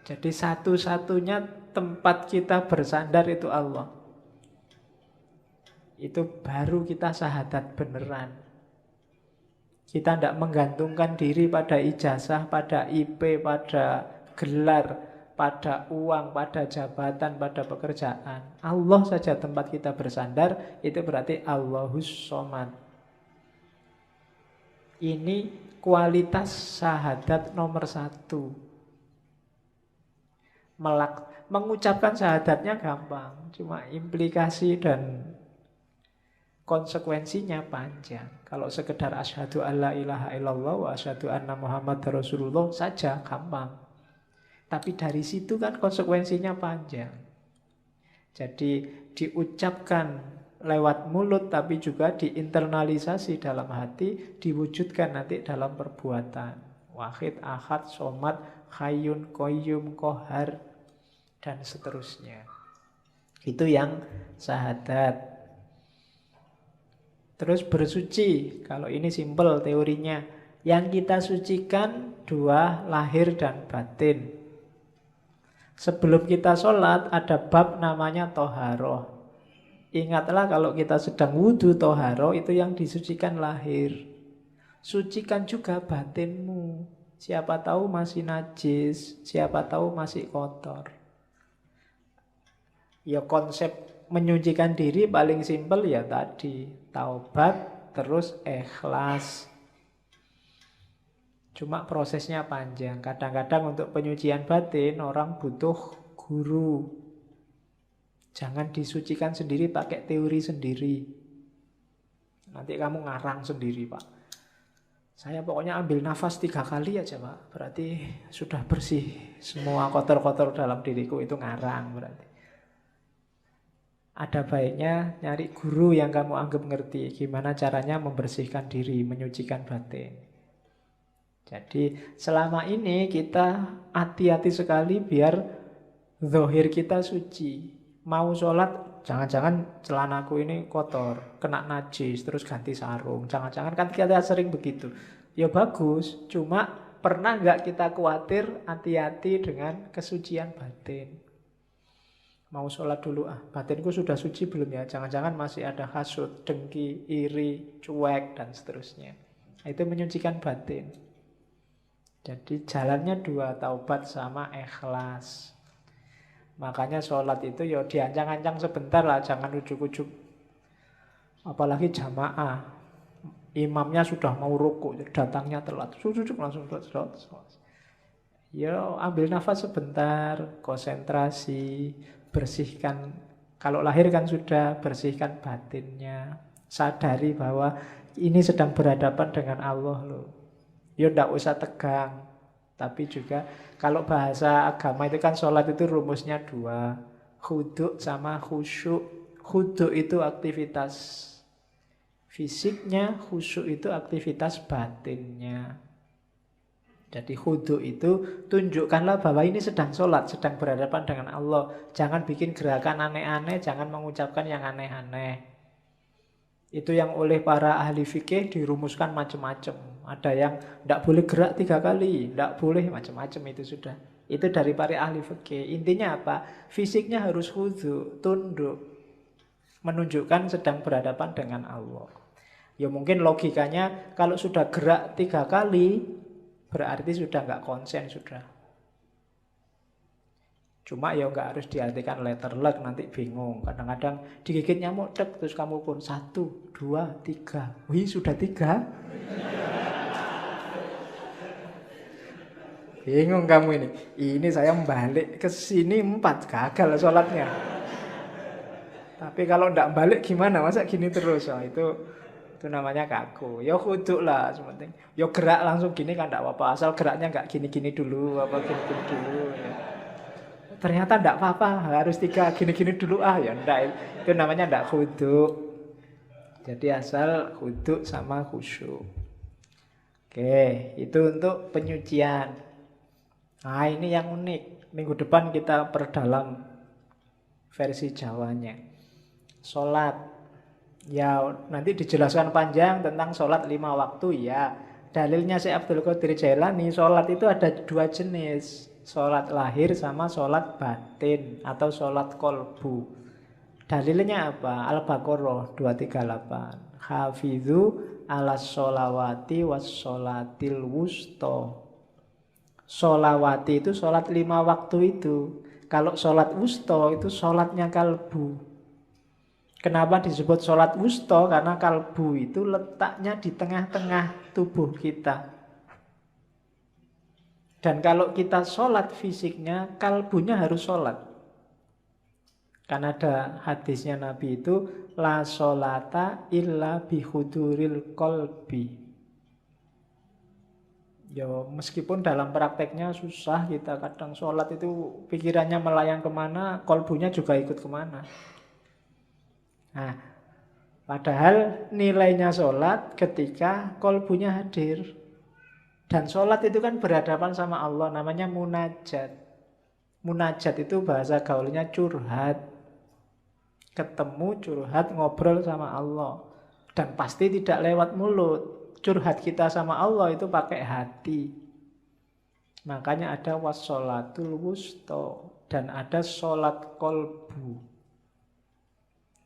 Jadi satu-satunya tempat kita bersandar itu Allah. Itu baru kita syahadat beneran. Kita tidak menggantungkan diri pada ijazah, pada IP, pada gelar, pada uang, pada jabatan, pada pekerjaan. Allah saja tempat kita bersandar, itu berarti Allahus somad. Ini kualitas syahadat nomor satu. Mengucapkan syahadatnya gampang, cuma implikasi dan konsekuensinya panjang. Kalau sekedar asyhadu alla ilaha illallah wa asyhadu anna Muhammad Rasulullah saja gampang. Tapi dari situ kan konsekuensinya panjang. Jadi diucapkan lewat mulut tapi juga diinternalisasi dalam hati, diwujudkan nanti dalam perbuatan. Wahid, ahad, somad, hayyun, qayyum, qahar, dan seterusnya. Itu yang syahadat. Terus bersuci, kalau ini simpel teorinya. Yang kita sucikan dua, lahir dan batin. Sebelum kita sholat ada bab namanya toharoh. Ingatlah kalau kita sedang wudhu toharoh itu yang disucikan lahir. Sucikan juga batinmu. Siapa tahu masih najis, siapa tahu masih kotor. Ya konsep menyucikan diri paling simpel ya tadi. Taubat terus ikhlas. Cuma prosesnya panjang. Kadang-kadang untuk penyucian batin orang butuh guru. Jangan disucikan sendiri pakai teori sendiri. Nanti kamu ngarang sendiri, Pak. Saya pokoknya ambil nafas 3 kali aja, Pak. Berarti sudah bersih. Semua kotor-kotor dalam diriku itu ngarang berarti. Ada baiknya nyari guru yang kamu anggap ngerti. Gimana caranya membersihkan diri, menyucikan batin. Jadi selama ini kita hati-hati sekali biar zahir kita suci. Mau sholat, jangan-jangan celanaku ini kotor, kena najis, terus ganti sarung. Jangan-jangan kan kita sering begitu. Ya bagus, cuma pernah nggak kita khawatir hati-hati dengan kesucian batin. Mau sholat dulu, batinku sudah suci belum ya? Jangan-jangan masih ada hasud, dengki, iri, cuek, dan seterusnya. Itu menyucikan batin. Jadi jalannya 2, taubat sama ikhlas. Makanya sholat itu ya diancang-ancang sebentar lah, jangan ujuk-ujuk. Apalagi jamaah, imamnya sudah mau rukuk, datangnya telat, ujuk-ujuk langsung sholat. Ya ambil nafas sebentar, konsentrasi, bersihkan. Kalau lahir kan sudah, bersihkan batinnya. Sadari bahwa ini sedang berhadapan dengan Allah loh. Ya ndak usah tegang. Tapi juga kalau bahasa agama itu kan sholat itu rumusnya 2. Khudu' sama khusyuk. Khudu' itu aktivitas fisiknya, khusyuk itu aktivitas batinnya. Jadi khudu' itu tunjukkanlah bahwa ini sedang sholat, sedang berhadapan dengan Allah. Jangan bikin gerakan aneh-aneh, jangan mengucapkan yang aneh-aneh. Itu yang oleh para ahli fikih dirumuskan macam-macam. Ada yang tidak boleh gerak 3 kali, tidak boleh macam-macam itu sudah. Itu dari para ahli fikih. Intinya apa? Fisiknya harus khudu', tunduk. Menunjukkan sedang berhadapan dengan Allah. Ya mungkin logikanya kalau sudah gerak 3 kali, berarti sudah nggak konsen sudah. Cuma ya nggak harus diartikan letter luck, nanti bingung. Kadang-kadang digigit nyamuk, cek, terus kamu pun 1, 2, 3. Wih, sudah 3. Bingung kamu ini. Ini saya balik ke sini 4, gagal sholatnya. Tapi kalau nggak balik gimana? Masa gini terus? Oh, itu namanya kaku. Ya khudu lah sementing. Ya gerak langsung gini kan nggak apa-apa. Asal geraknya nggak gini-gini dulu, apa gini-gini dulu. Ya. Ternyata enggak apa-apa, harus 3 gini-gini dulu ya enggak. Itu namanya enggak khudu'. Jadi asal khudu' sama khusyuk. Oke, itu untuk penyucian. Nah, ini yang unik. Minggu depan kita perdalam versi Jawanya. Sholat. Ya, nanti dijelaskan panjang tentang sholat 5 waktu ya. Dalilnya Syekh Abdul Qadir Jailani, sholat itu ada 2 jenis. Sholat lahir sama sholat batin atau sholat kolbu. Dalilnya apa? Al-Baqarah 238. Hafidhu ala sholawati was sholatil wusto. Sholawati itu sholat 5 waktu itu. Kalau sholat wusto itu sholatnya kalbu. Kenapa disebut sholat wusto? Karena kalbu itu letaknya di tengah-tengah tubuh kita. Dan kalau kita sholat fisiknya, kalbunya harus sholat. Karena ada hadisnya Nabi itu, la sholata illa bihuduril kolbi. Ya, meskipun dalam prakteknya susah, kita kadang sholat itu pikirannya melayang kemana, kolbunya juga ikut kemana. Nah, padahal nilainya sholat ketika kolbunya hadir. Dan sholat itu kan berhadapan sama Allah, namanya munajat. Munajat itu bahasa gaulnya curhat. Ketemu, curhat, ngobrol sama Allah. Dan pasti tidak lewat mulut. Curhat kita sama Allah itu pakai hati. Makanya ada wassolatul wusto. dan ada sholat kolbu.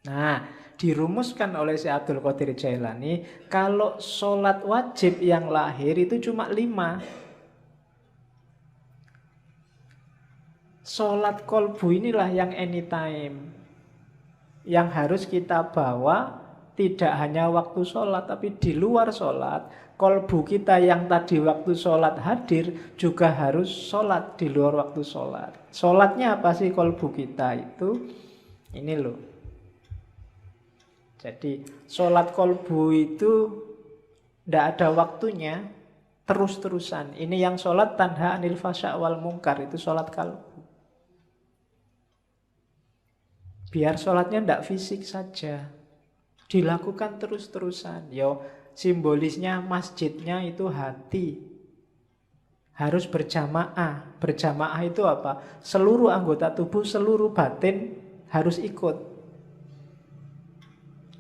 Nah, dirumuskan oleh Syekh Abdul Qadir Jailani, kalau sholat wajib yang lahir itu cuma 5. Sholat kolbu inilah yang anytime, yang harus kita bawa tidak hanya waktu sholat, tapi di luar sholat. Kolbu kita yang tadi waktu sholat hadir juga harus sholat di luar waktu sholat. Sholatnya apa sih kolbu kita itu? Ini loh. Jadi sholat kolbu itu tidak ada waktunya, terus-terusan. Ini yang sholat tanha anil fasya' wal mungkar, itu sholat kalbu. Biar sholatnya tidak fisik saja, dilakukan terus-terusan. Yo, simbolisnya masjidnya itu hati. Harus berjamaah. Berjamaah itu apa? Seluruh anggota tubuh, seluruh batin harus ikut.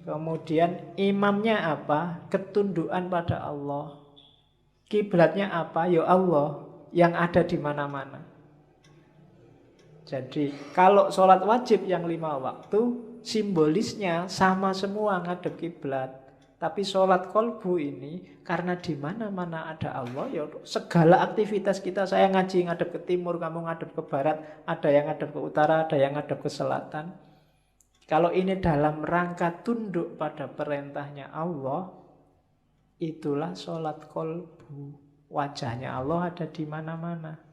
Kemudian imamnya apa? Ketundukan pada Allah. Kiblatnya apa? Ya Allah yang ada di mana-mana. Jadi kalau sholat wajib yang 5 waktu, simbolisnya sama semua ngadep kiblat. Tapi sholat kolbu ini karena di mana-mana ada Allah, ya segala aktivitas kita, saya ngaji ngadep ke timur, kamu ngadep ke barat, ada yang ngadep ke utara, ada yang ngadep ke selatan. Kalau ini dalam rangka tunduk pada perintahnya Allah, itulah sholat kolbu. Wajahnya Allah ada di mana-mana.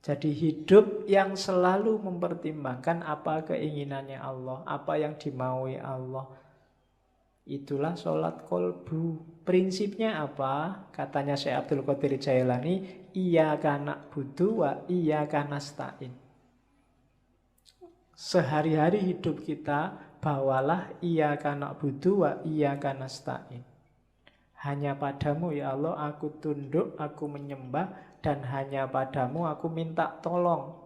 Jadi hidup yang selalu mempertimbangkan apa keinginannya Allah, apa yang dimaui Allah. Itulah sholat kolbu. Prinsipnya apa? Katanya Syekh Abdul Qadir Jailani, iyyaka na'budu wa iyyaka nasta'in. Sehari-hari hidup kita bawalah iyyaka na'budu wa iyyaka nasta'in. Hanya padamu ya Allah aku tunduk, aku menyembah, dan hanya padamu aku minta tolong.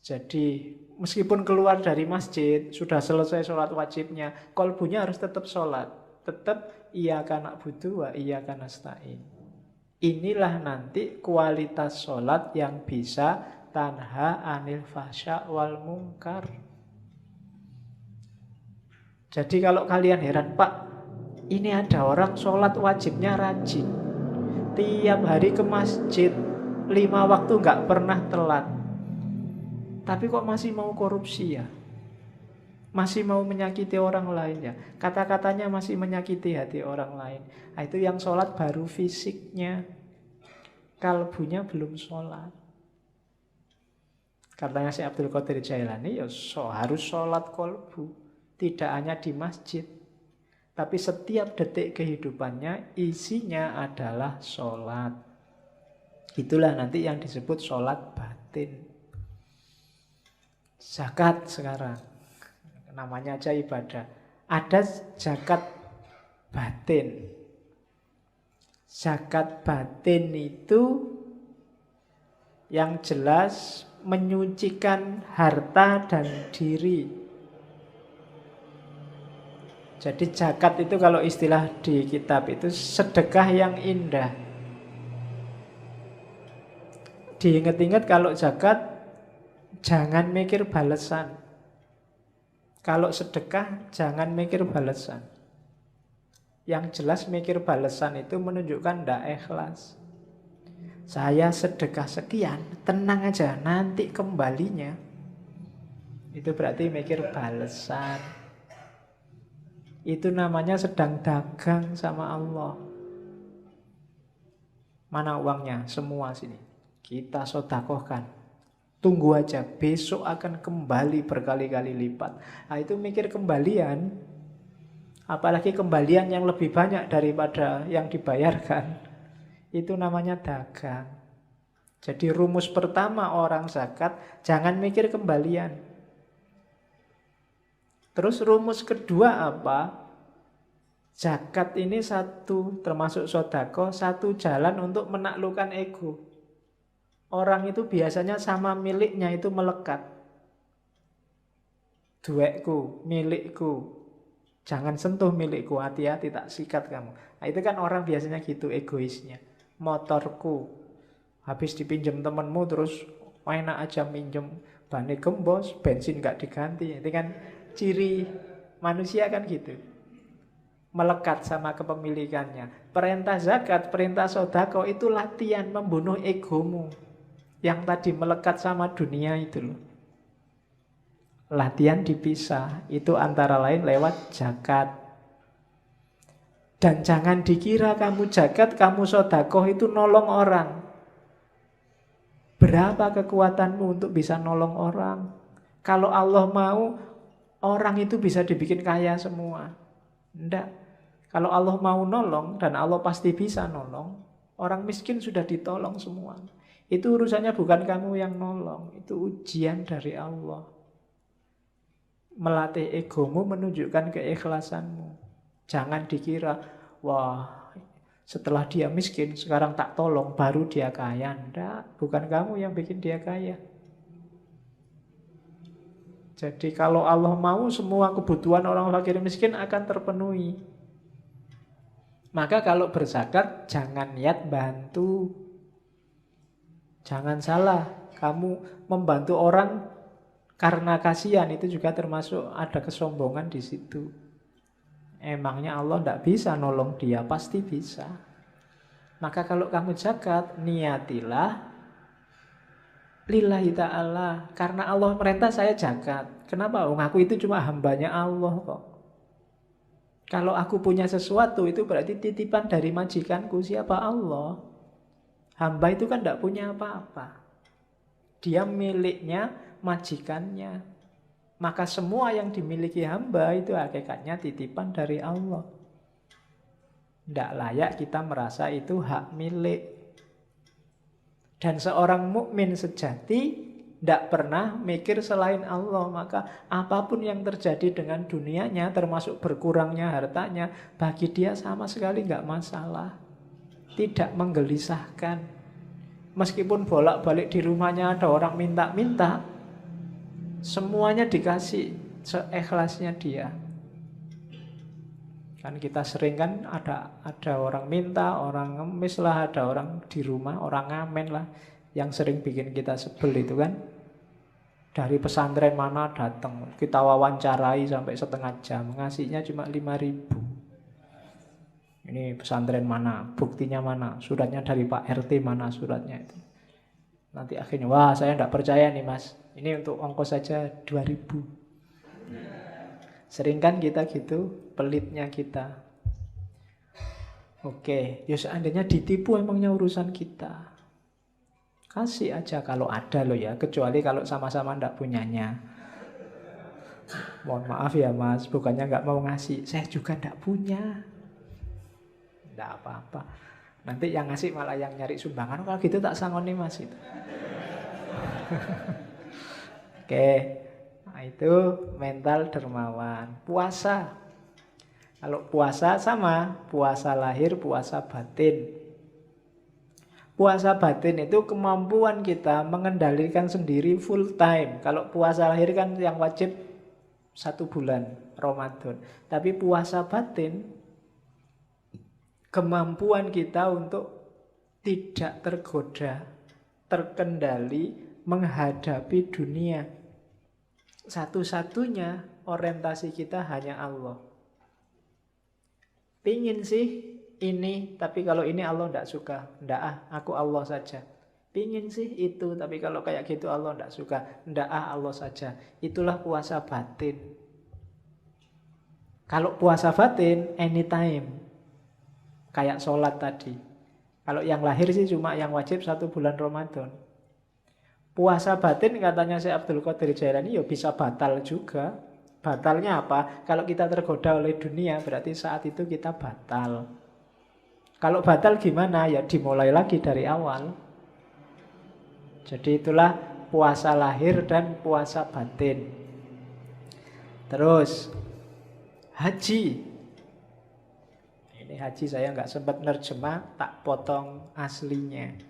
Jadi meskipun keluar dari masjid, sudah selesai sholat wajibnya, kolbunya harus tetap sholat. Tetap iyyaka na'budu wa iyyaka nasta'in. Inilah nanti kualitas sholat yang bisa tanha anil fasya wal mungkar. Jadi kalau kalian heran, Pak, ini ada orang sholat wajibnya rajin, tiap hari ke masjid, 5 waktu nggak pernah telat, tapi kok masih mau korupsi ya? Masih mau menyakiti orang lain ya? Kata-katanya masih menyakiti hati orang lain. Nah, itu yang sholat baru fisiknya, kalbunya belum sholat. Katanya Syekh Abdul Qadir Jailani, ya harus sholat kolbu. Tidak hanya di masjid, tapi setiap detik kehidupannya isinya adalah sholat. Itulah nanti yang disebut sholat batin. Zakat sekarang, namanya aja ibadah. Ada zakat batin. Zakat batin itu yang jelas menyucikan harta dan diri. Jadi zakat itu kalau istilah di kitab itu sedekah yang indah. Diingat-ingat kalau zakat jangan mikir balasan. Kalau sedekah jangan mikir balasan. Yang jelas mikir balasan itu menunjukkan tidak ikhlas. Saya sedekah sekian, tenang aja, nanti kembalinya. Itu berarti mikir balasan. Itu namanya sedang dagang sama Allah. Mana uangnya? Semua sini. Kita sedekahkan. Tunggu aja, besok akan kembali berkali-kali lipat. Nah, itu mikir kembalian. Apalagi kembalian yang lebih banyak daripada yang dibayarkan. Itu namanya dagang. Jadi rumus pertama orang zakat, jangan mikir kembalian. Terus rumus kedua apa? Zakat ini satu, termasuk sedekah, satu jalan untuk menaklukkan ego. Orang itu biasanya sama miliknya itu melekat. Duekku, milikku. Jangan sentuh milikku, hati-hati tak sikat kamu. Nah, itu kan orang biasanya gitu egoisnya. Motorku, Habis dipinjam temenmu terus enak aja minjem, bannya gembos, bensin nggak diganti. Itu kan ciri manusia kan gitu. Melekat sama kepemilikannya. Perintah zakat, perintah sedekah itu latihan membunuh egomu. Yang tadi melekat sama dunia itu loh. Latihan dipisah. Itu antara lain lewat zakat. Dan jangan dikira kamu zakat, kamu sedekah itu nolong orang. Berapa kekuatanmu untuk bisa nolong orang? Kalau Allah mau, orang itu bisa dibikin kaya semua. Enggak. Kalau Allah mau nolong, dan Allah pasti bisa nolong, orang miskin sudah ditolong semua. Itu urusannya bukan kamu yang nolong. Itu ujian dari Allah. Melatih egomu menunjukkan keikhlasanmu. Jangan dikira, wah setelah dia miskin, sekarang tak tolong, baru dia kaya. Enggak, bukan kamu yang bikin dia kaya. Jadi kalau Allah mau, semua kebutuhan orang fakir miskin akan terpenuhi. Maka kalau berzakat, jangan niat bantu. Jangan salah, kamu membantu orang karena kasihan, itu juga termasuk ada kesombongan di situ. Emangnya Allah tidak bisa nolong dia? Pasti bisa. Maka kalau kamu zakat, niatilah lillahi ta'ala. Karena Allah merintah saya zakat. Kenapa? Aku itu cuma hambanya Allah kok. Kalau aku punya sesuatu, itu berarti titipan dari majikanku. Siapa? Allah. Hamba itu kan tidak punya apa-apa. Dia miliknya majikannya. Maka semua yang dimiliki hamba itu hakikatnya titipan dari Allah. Tidak layak kita merasa itu hak milik. Dan seorang mukmin sejati tidak pernah mikir selain Allah. Maka apapun yang terjadi dengan dunianya, termasuk berkurangnya hartanya, bagi dia sama sekali nggak masalah. Tidak menggelisahkan. Meskipun bolak-balik di rumahnya ada orang minta-minta, semuanya dikasih seikhlasnya dia. Kan kita sering kan ada orang minta, orang ngemis lah, ada orang di rumah, orang ngamen lah, yang sering bikin kita sebel itu kan. Dari pesantren mana datang, kita wawancarai sampai setengah jam, ngasihnya cuma 5.000. Ini pesantren mana, buktinya mana, suratnya dari Pak RT mana suratnya itu. Nanti akhirnya, wah saya tidak percaya nih mas, ini untuk ongkos saja 2.000. Sering kan kita gitu, pelitnya kita. Oke, ya seandainya ditipu emangnya urusan kita. Kasih aja kalau ada loh ya, kecuali kalau sama-sama tidak punyanya. Mohon maaf ya mas, bukannya nggak mau ngasih, saya juga tidak punya. Tidak apa-apa. Nanti yang ngasih malah yang nyari sumbangan. Kalau gitu tak sangoni mas itu. Oke. Nah itu mental dermawan. Puasa. Kalau puasa sama. Puasa lahir, puasa batin. Puasa batin itu kemampuan kita mengendalikan sendiri full time. Kalau puasa lahir kan yang wajib 1 bulan Ramadan. Tapi puasa batin, kemampuan kita untuk tidak tergoda, terkendali, menghadapi dunia. Satu-satunya orientasi kita hanya Allah. Pingin sih ini, tapi kalau ini Allah tidak suka. Tidak aku Allah saja. Pingin sih itu, tapi kalau kayak gitu Allah tidak suka. Tidak Allah saja. Itulah puasa batin. Kalau puasa batin, anytime. Kayak sholat tadi. Kalau yang lahir sih cuma yang wajib 1 bulan Ramadan. Puasa batin katanya Syekh Abdul Qadir Jailani ya bisa batal juga. Batalnya apa? Kalau kita tergoda oleh dunia berarti saat itu kita batal. Kalau batal gimana? Ya dimulai lagi dari awal. Jadi itulah puasa lahir dan puasa batin. Terus haji. Ini haji saya nggak sempat nerjemah, tak potong aslinya.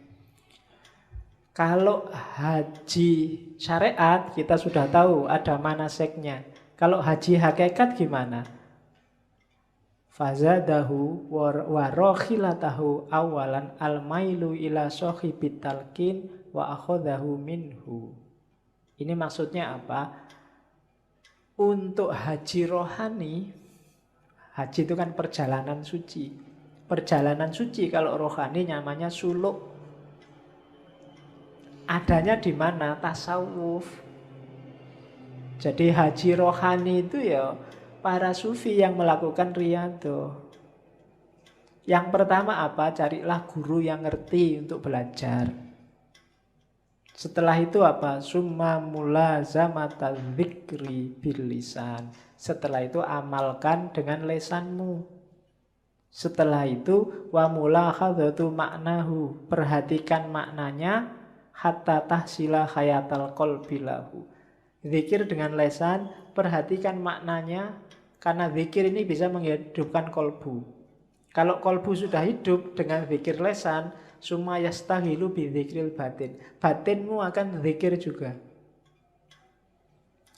Kalau haji syariat kita sudah tahu ada manasiknya. Kalau haji hakikat gimana? Fazadahu wa rokhilatahu awalan al-mailu ila sohibit talqin wa akhadahu minhu. Ini maksudnya apa? Untuk haji rohani, haji itu kan perjalanan suci. Perjalanan suci kalau rohani namanya suluk. Adanya di mana? Tasawuf. Jadi haji rohani itu ya para sufi yang melakukan riyadhah. Yang pertama apa? Carilah guru yang ngerti untuk belajar. Setelah itu apa? Summa mulazamata dzikri bil lisan. Setelah itu amalkan dengan lesanmu. Setelah itu wa mulahadzatu maknahu. Perhatikan maknanya hatta tahsila hayatal qalbi lahu. Zikir dengan lesan, perhatikan maknanya, karena zikir ini bisa menghidupkan kolbu. Kalau kolbu sudah hidup dengan zikir lesan, summa yastahilu bi dzikril batin. Batinmu akan zikir juga.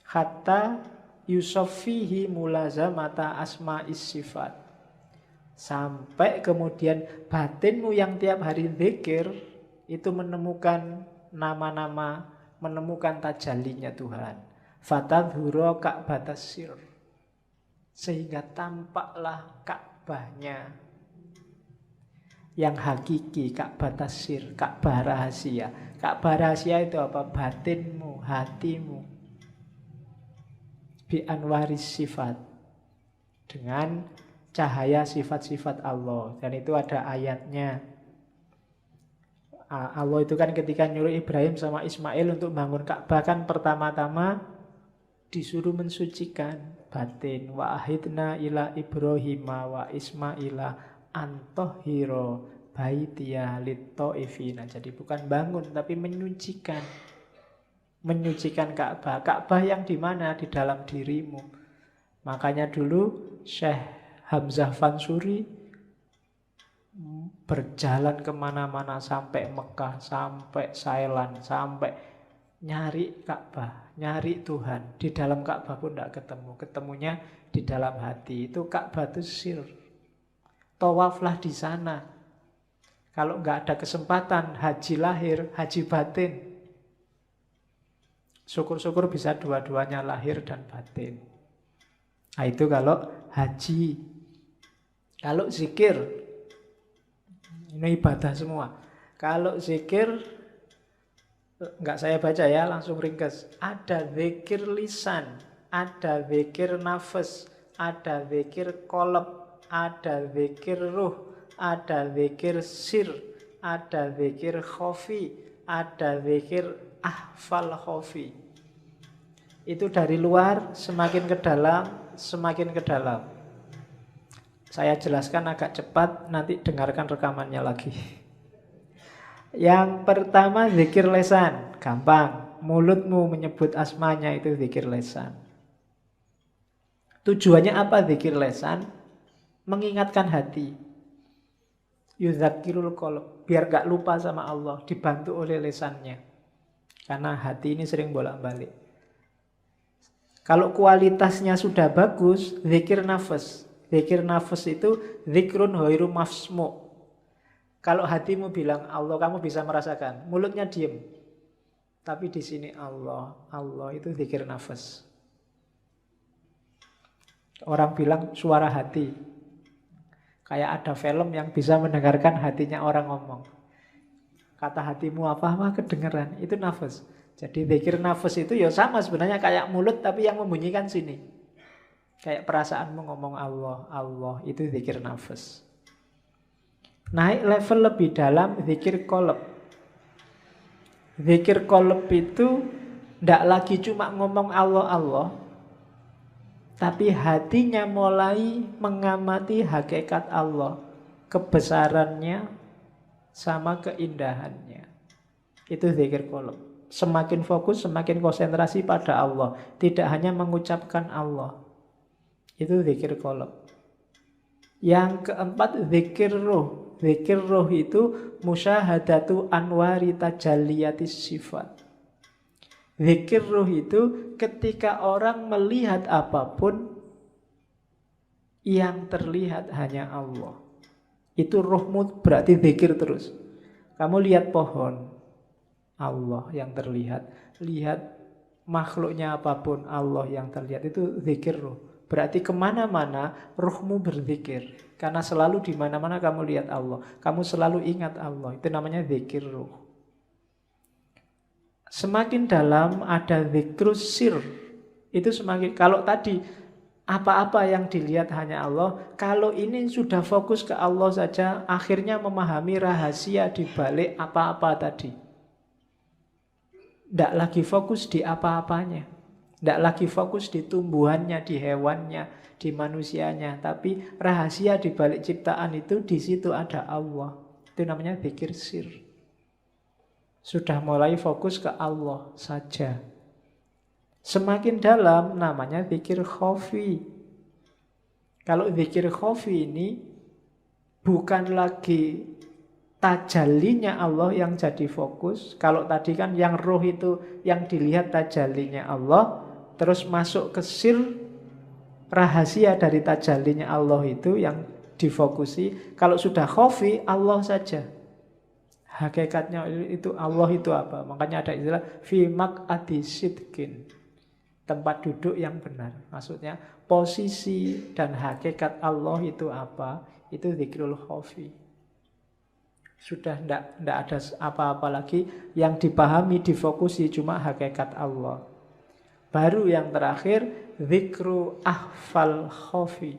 Hatta yusaffihi mulazamata asma'is sifat. Sampai kemudian batinmu yang tiap hari zikir itu menemukan nama-nama, menemukan tajallinya Tuhan. Fatadhura ka'batas sir. Sehingga tampaklah Ka'bahnya yang hakiki, Ka'batas sir, Ka'bah rahasia. Ka'bah rahasia itu apa? Batinmu, hatimu. Bi anwaris sifat. Dengan cahaya sifat-sifat Allah. Dan itu ada ayatnya. Allah itu kan ketika nyuruh Ibrahim sama Ismail untuk bangun Ka'bah kan pertama-tama disuruh mensucikan batin. Wa ahidna ila Ibrahima wa Ismaila antohiro baitiya litta'ifina. Jadi bukan bangun tapi menyucikan. Menyucikan Ka'bah. Ka'bah yang di mana? Di dalam dirimu. Makanya dulu Syekh Hamzah Fansuri berjalan kemana-mana sampai Mekah, sampai Thailand, sampai nyari Ka'bah, nyari Tuhan. Di dalam Ka'bah pun tidak ketemu. Ketemunya di dalam hati. Itu Ka'bah itu sir. Tawaflah di sana. Kalau nggak ada kesempatan haji lahir, haji batin. Syukur-syukur bisa dua-duanya lahir dan batin. Nah itu kalau haji. Kalau zikir, ini ibadah semua. Kalau zikir, enggak saya baca ya, langsung ringkas. Ada zikir lisan, ada zikir nafas, ada zikir qalb, ada zikir ruh, ada zikir sir, ada zikir khafi, ada zikir ahfal khafi. Itu dari luar semakin ke dalam, semakin ke dalam. Saya jelaskan agak cepat, nanti dengarkan rekamannya lagi. Yang pertama zikir lesan, gampang. Mulutmu menyebut asmanya itu zikir lesan. Tujuannya apa zikir lesan? Mengingatkan hati. Yudzakirul qalb, biar gak lupa sama Allah, dibantu oleh lesannya. Karena hati ini sering bolak-balik. Kalau kualitasnya sudah bagus, zikir nafas. Zikir nafas itu zikrun ghairu mafsmu. Kalau hatimu bilang Allah, kamu bisa merasakan. Mulutnya diem. Tapi di sini Allah, Allah itu zikir nafas. Orang bilang suara hati. Kayak ada film yang bisa mendengarkan hatinya orang ngomong. Kata hatimu apa? Wah kedengeran. Itu nafas. Jadi zikir nafas itu ya sama sebenarnya kayak mulut tapi yang membunyikan sini. Kayak perasaanmu ngomong Allah, Allah itu zikir nafas. Naik level lebih dalam zikir qalb. Zikir qalb itu tidak lagi cuma ngomong Allah, Allah. Tapi hatinya mulai mengamati hakikat Allah. Kebesarannya sama keindahannya. Itu zikir qalb. Semakin fokus, semakin konsentrasi pada Allah. Tidak hanya mengucapkan Allah. Itu zikir qalb. Yang keempat zikir ruh. Zikir ruh itu musyahadatu anwari tajalliyatis sifat. Zikir ruh itu ketika orang melihat apapun Yang terlihat hanya Allah. Itu rohmu berarti zikir terus. Kamu lihat pohon, Allah yang terlihat. Lihat makhluknya apapun, Allah yang terlihat. Itu zikir roh. Berarti kemana-mana rohmu berzikir. Karena selalu di mana-mana kamu lihat Allah. Kamu selalu ingat Allah. Itu namanya zikir roh. Semakin dalam ada zikrus sir. Itu semakin, kalau tadi apa-apa yang dilihat hanya Allah, kalau ini sudah fokus ke Allah saja, akhirnya memahami rahasia di balik apa-apa tadi. Tidak lagi fokus di apa-apanya. Tidak lagi fokus di tumbuhannya, di hewannya, di manusianya. Tapi rahasia di balik ciptaan itu, di situ ada Allah. Itu namanya zikir sir. Sudah mulai fokus ke Allah saja. Semakin dalam namanya zikir khafi. Kalau zikir khafi ini bukan lagi tajallinya Allah yang jadi fokus. Kalau tadi kan yang roh itu yang dilihat tajallinya Allah, terus masuk ke sir, rahasia dari tajallinya Allah itu yang difokusi. Kalau sudah khafi, Allah saja. Hakikatnya itu Allah itu apa? Makanya ada istilah fi maq'adi sidqin. Tempat duduk yang benar. Maksudnya posisi dan hakikat Allah itu apa? Itu zikrul khafi. Sudah tidak ada apa-apa lagi yang dipahami, difokusi, cuma hakikat Allah. Baru yang terakhir, zikru ahfal khafi.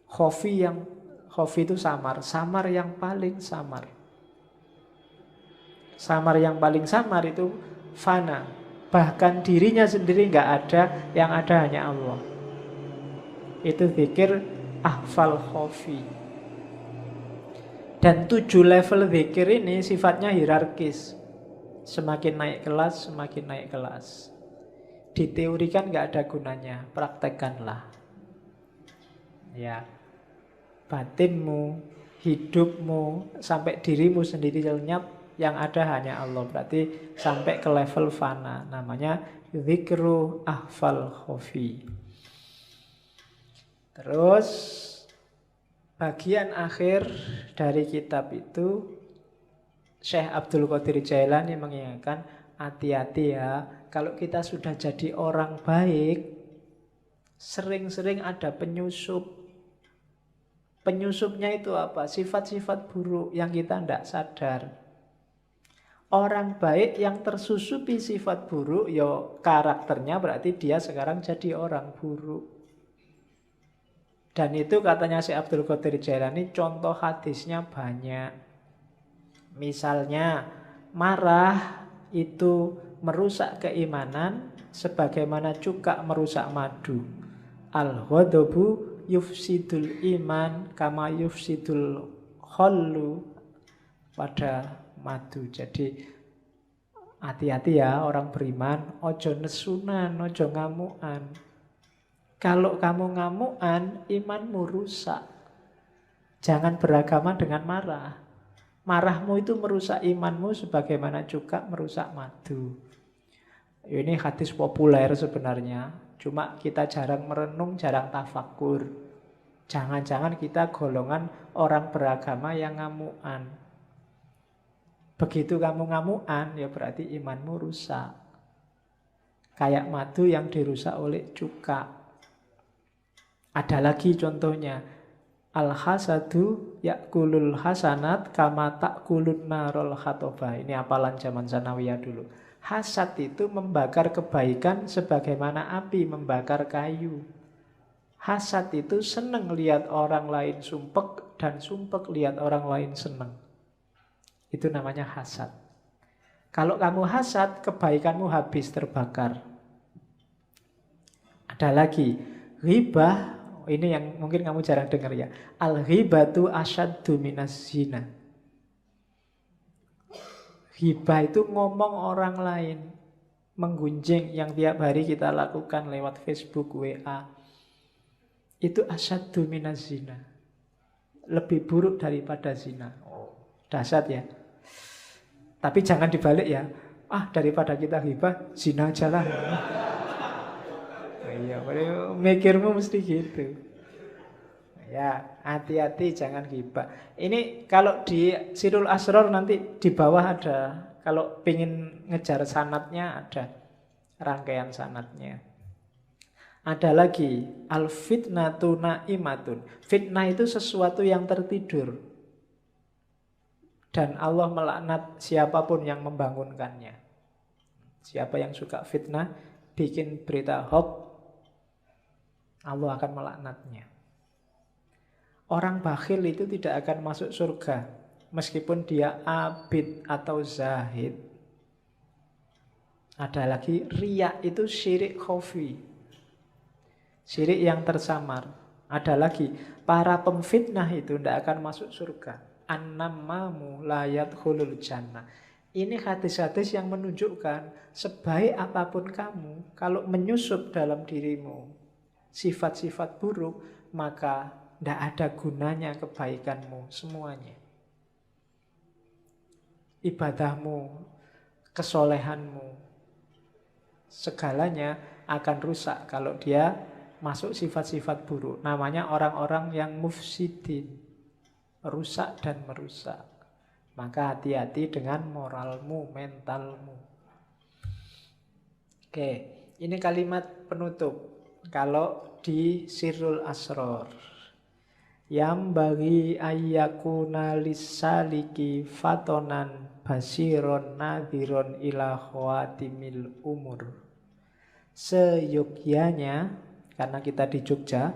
Khafi itu samar. Samar yang paling samar. Samar yang paling samar itu fana. Bahkan dirinya sendiri nggak ada, yang ada hanya Allah. Itu zikir ahfal khafi. Dan 7 level zikir ini sifatnya hierarkis. Semakin naik kelas, semakin naik kelas. Diteorikan nggak ada gunanya, praktekkanlah. Ya, batinmu, hidupmu, sampai dirimu sendiri lenyap, yang ada hanya Allah. Berarti sampai ke level fana. Namanya zikru ahfal khafi. Terus bagian akhir dari kitab itu Syekh Abdul Qadir Jailani mengingatkan, hati-hati ya, kalau kita sudah jadi orang baik, sering-sering ada penyusup. Penyusupnya itu apa? Sifat-sifat buruk yang kita tidak sadar. Orang baik yang tersusupi sifat buruk, ya karakternya berarti dia sekarang jadi orang buruk. Dan itu katanya Syekh Abdul Qadir Jailani, contoh hadisnya banyak. Misalnya, marah itu merusak keimanan sebagaimana cuka merusak madu. Al-ghadabu yufsidul iman kama yufsidul khallu pada madu. Jadi hati-hati ya orang beriman, ojo nesunan, ojo ngamuan. Kalau kamu ngamuan, imanmu rusak. Jangan beragama dengan marah. Marahmu itu merusak imanmu sebagaimana cuka merusak madu. Ini hadis populer sebenarnya. Cuma kita jarang merenung, jarang tafakur. Jangan-jangan kita golongan orang beragama yang ngamuan. Begitu kamu ngamuan, ya berarti imanmu rusak. Kayak madu yang dirusak oleh cuka. Ada lagi contohnya. Al-hasadu yakulul hasanat kama takulun narol khatobah. Ini hafalan zaman sanawiyah dulu. Hasad itu membakar kebaikan sebagaimana api membakar kayu. Hasad itu senang lihat orang lain sumpek dan sumpek lihat orang lain senang. Itu namanya hasad. Kalau kamu hasad, kebaikanmu habis terbakar. Ada lagi, ghibah. Ini yang mungkin kamu jarang dengar ya. Al-ghibatu asyaddu minas zina. Ghibah itu ngomong orang lain, menggunjing yang tiap hari kita lakukan lewat Facebook, WA. Itu asyaddu minas zina. Lebih buruk daripada zina. Dahsyat ya. Tapi jangan dibalik ya. Daripada kita ghibah, zina aja lah. Iya, mikirmu mesti gitu. Ya, hati-hati jangan ghibah. Ini kalau di Sirul Asror nanti di bawah ada. Kalau pingin ngejar sanatnya ada rangkaian sanatnya. Ada lagi, al-fitnatu na'imatun. Fitnah itu sesuatu yang tertidur. Dan Allah melaknat siapapun yang membangunkannya. Siapa yang suka fitnah, bikin berita hoax, Allah akan melaknatnya. Orang bakhil itu tidak akan masuk surga, meskipun dia abid atau zahid. Ada lagi, riya itu syirik khafi, syirik yang tersamar. Ada lagi, para pemfitnah itu tidak akan masuk surga. An-nammamu la yadkhulul jannah. Ini hadis-hadis yang menunjukkan sebaik apapun kamu, kalau menyusup dalam dirimu sifat-sifat buruk, maka tidak ada gunanya kebaikanmu semuanya. Ibadahmu, kesolehanmu, segalanya akan rusak kalau dia masuk sifat-sifat buruk. Namanya orang-orang yang mufsidin, rusak dan merusak. Maka hati-hati dengan moralmu, mentalmu. Oke, ini kalimat penutup. Kalau di Sirrul Asror, yang bagi ayyakuna lisaliki fatonan basiron nadhiron ila khawatimil umur. Seyogyanya, karena kita di Jogja,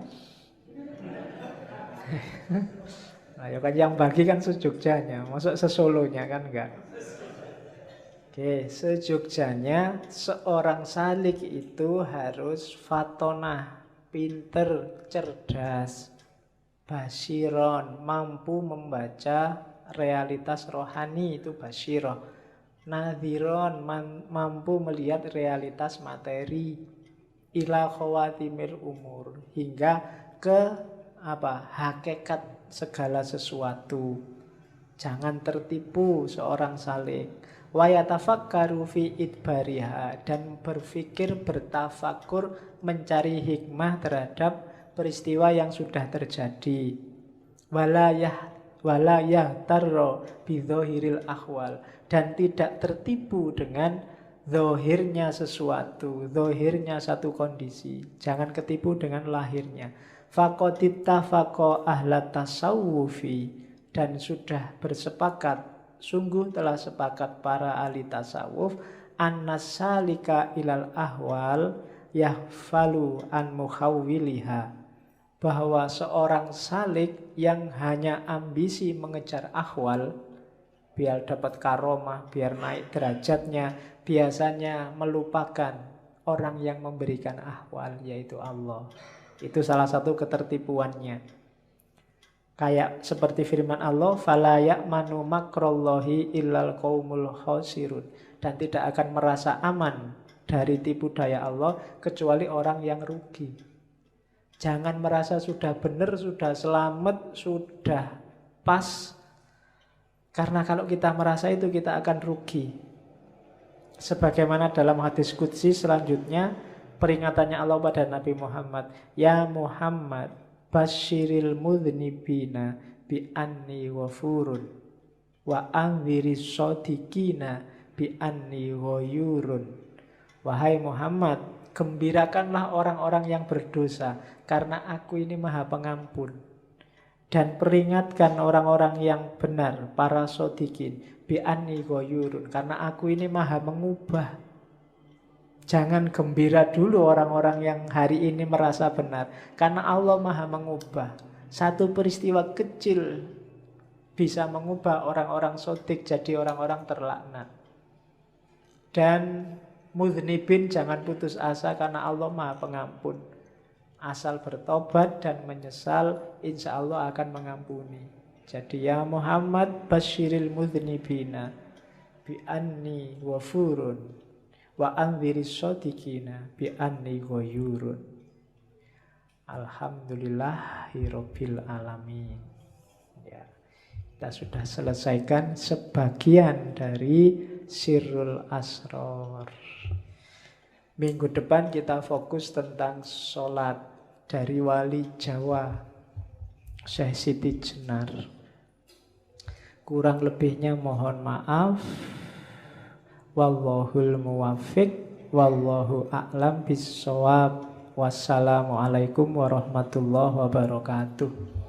nah, ya kan yang bagi kan sejogjanya, masuk sesolonya kan enggak. Oke, sejogjanya seorang salik itu harus fatonah, pinter, cerdas, basiron, mampu membaca realitas rohani, itu basiroh. Nadhiron, mampu melihat realitas materi. Ila khawatimil umur, hingga ke hakikat segala sesuatu. Jangan tertipu seorang salik. Wa yatafakkaru fi idbariha, dan berpikir, bertafakur, mencari hikmah terhadap peristiwa yang sudah terjadi. Walayah tarro bidzohiril akhwal, dan tidak tertipu dengan zohirnya sesuatu, zohirnya satu kondisi. Jangan ketipu dengan lahirnya. Faqodittafaqo ahlat tasawufi, dan sudah bersepakat, sungguh telah sepakat para ahli tasawuf, annasalika ilal ahwal yahfalu an mukhawwiliha, bahwa seorang salik yang hanya ambisi mengejar ahwal, biar dapat karomah, biar naik derajatnya, biasanya melupakan orang yang memberikan ahwal, yaitu Allah. Itu salah satu ketertipuannya. Kayak seperti firman Allah, fala ya'manu makrallahi illal qaumul khasirun, dan tidak akan merasa aman dari tipu daya Allah kecuali orang yang rugi. Jangan merasa sudah benar, sudah selamat, sudah pas, karena kalau kita merasa itu kita akan rugi. Sebagaimana dalam hadis qudsi selanjutnya, peringatannya Allah pada Nabi Muhammad, ya Muhammad, basyiril mudhnibina bi anni wafurun wa anziris shadiqina bi anni ghayurun. Wahai Muhammad, gembirakanlah orang-orang yang berdosa, karena aku ini maha pengampun. Dan peringatkan orang-orang yang benar, para shadiqin, bi anni ghayurun, karena aku ini maha mengubah. Jangan gembira dulu orang-orang yang hari ini merasa benar, karena Allah maha mengubah. Satu peristiwa kecil bisa mengubah orang-orang sodik jadi orang-orang terlaknat. Dan mudhnibin, jangan putus asa, karena Allah maha pengampun. Asal bertobat dan menyesal, insya Allah akan mengampuni. Jadi ya Muhammad, basyiril mudhnibina bi anni wafurun wa anziris shadiqina bi anni ghayurun. Alhamdulillahirabbil alamin. Ya, kita sudah selesaikan sebagian dari Sirrul Asror. Minggu depan kita fokus tentang sholat dari wali Jawa. Syekh Siti Jenar. Kurang lebihnya mohon maaf. Wallahul muwaffiq, wallahu a'lam bissawab. Wassalamualaikum warahmatullahi wabarakatuh.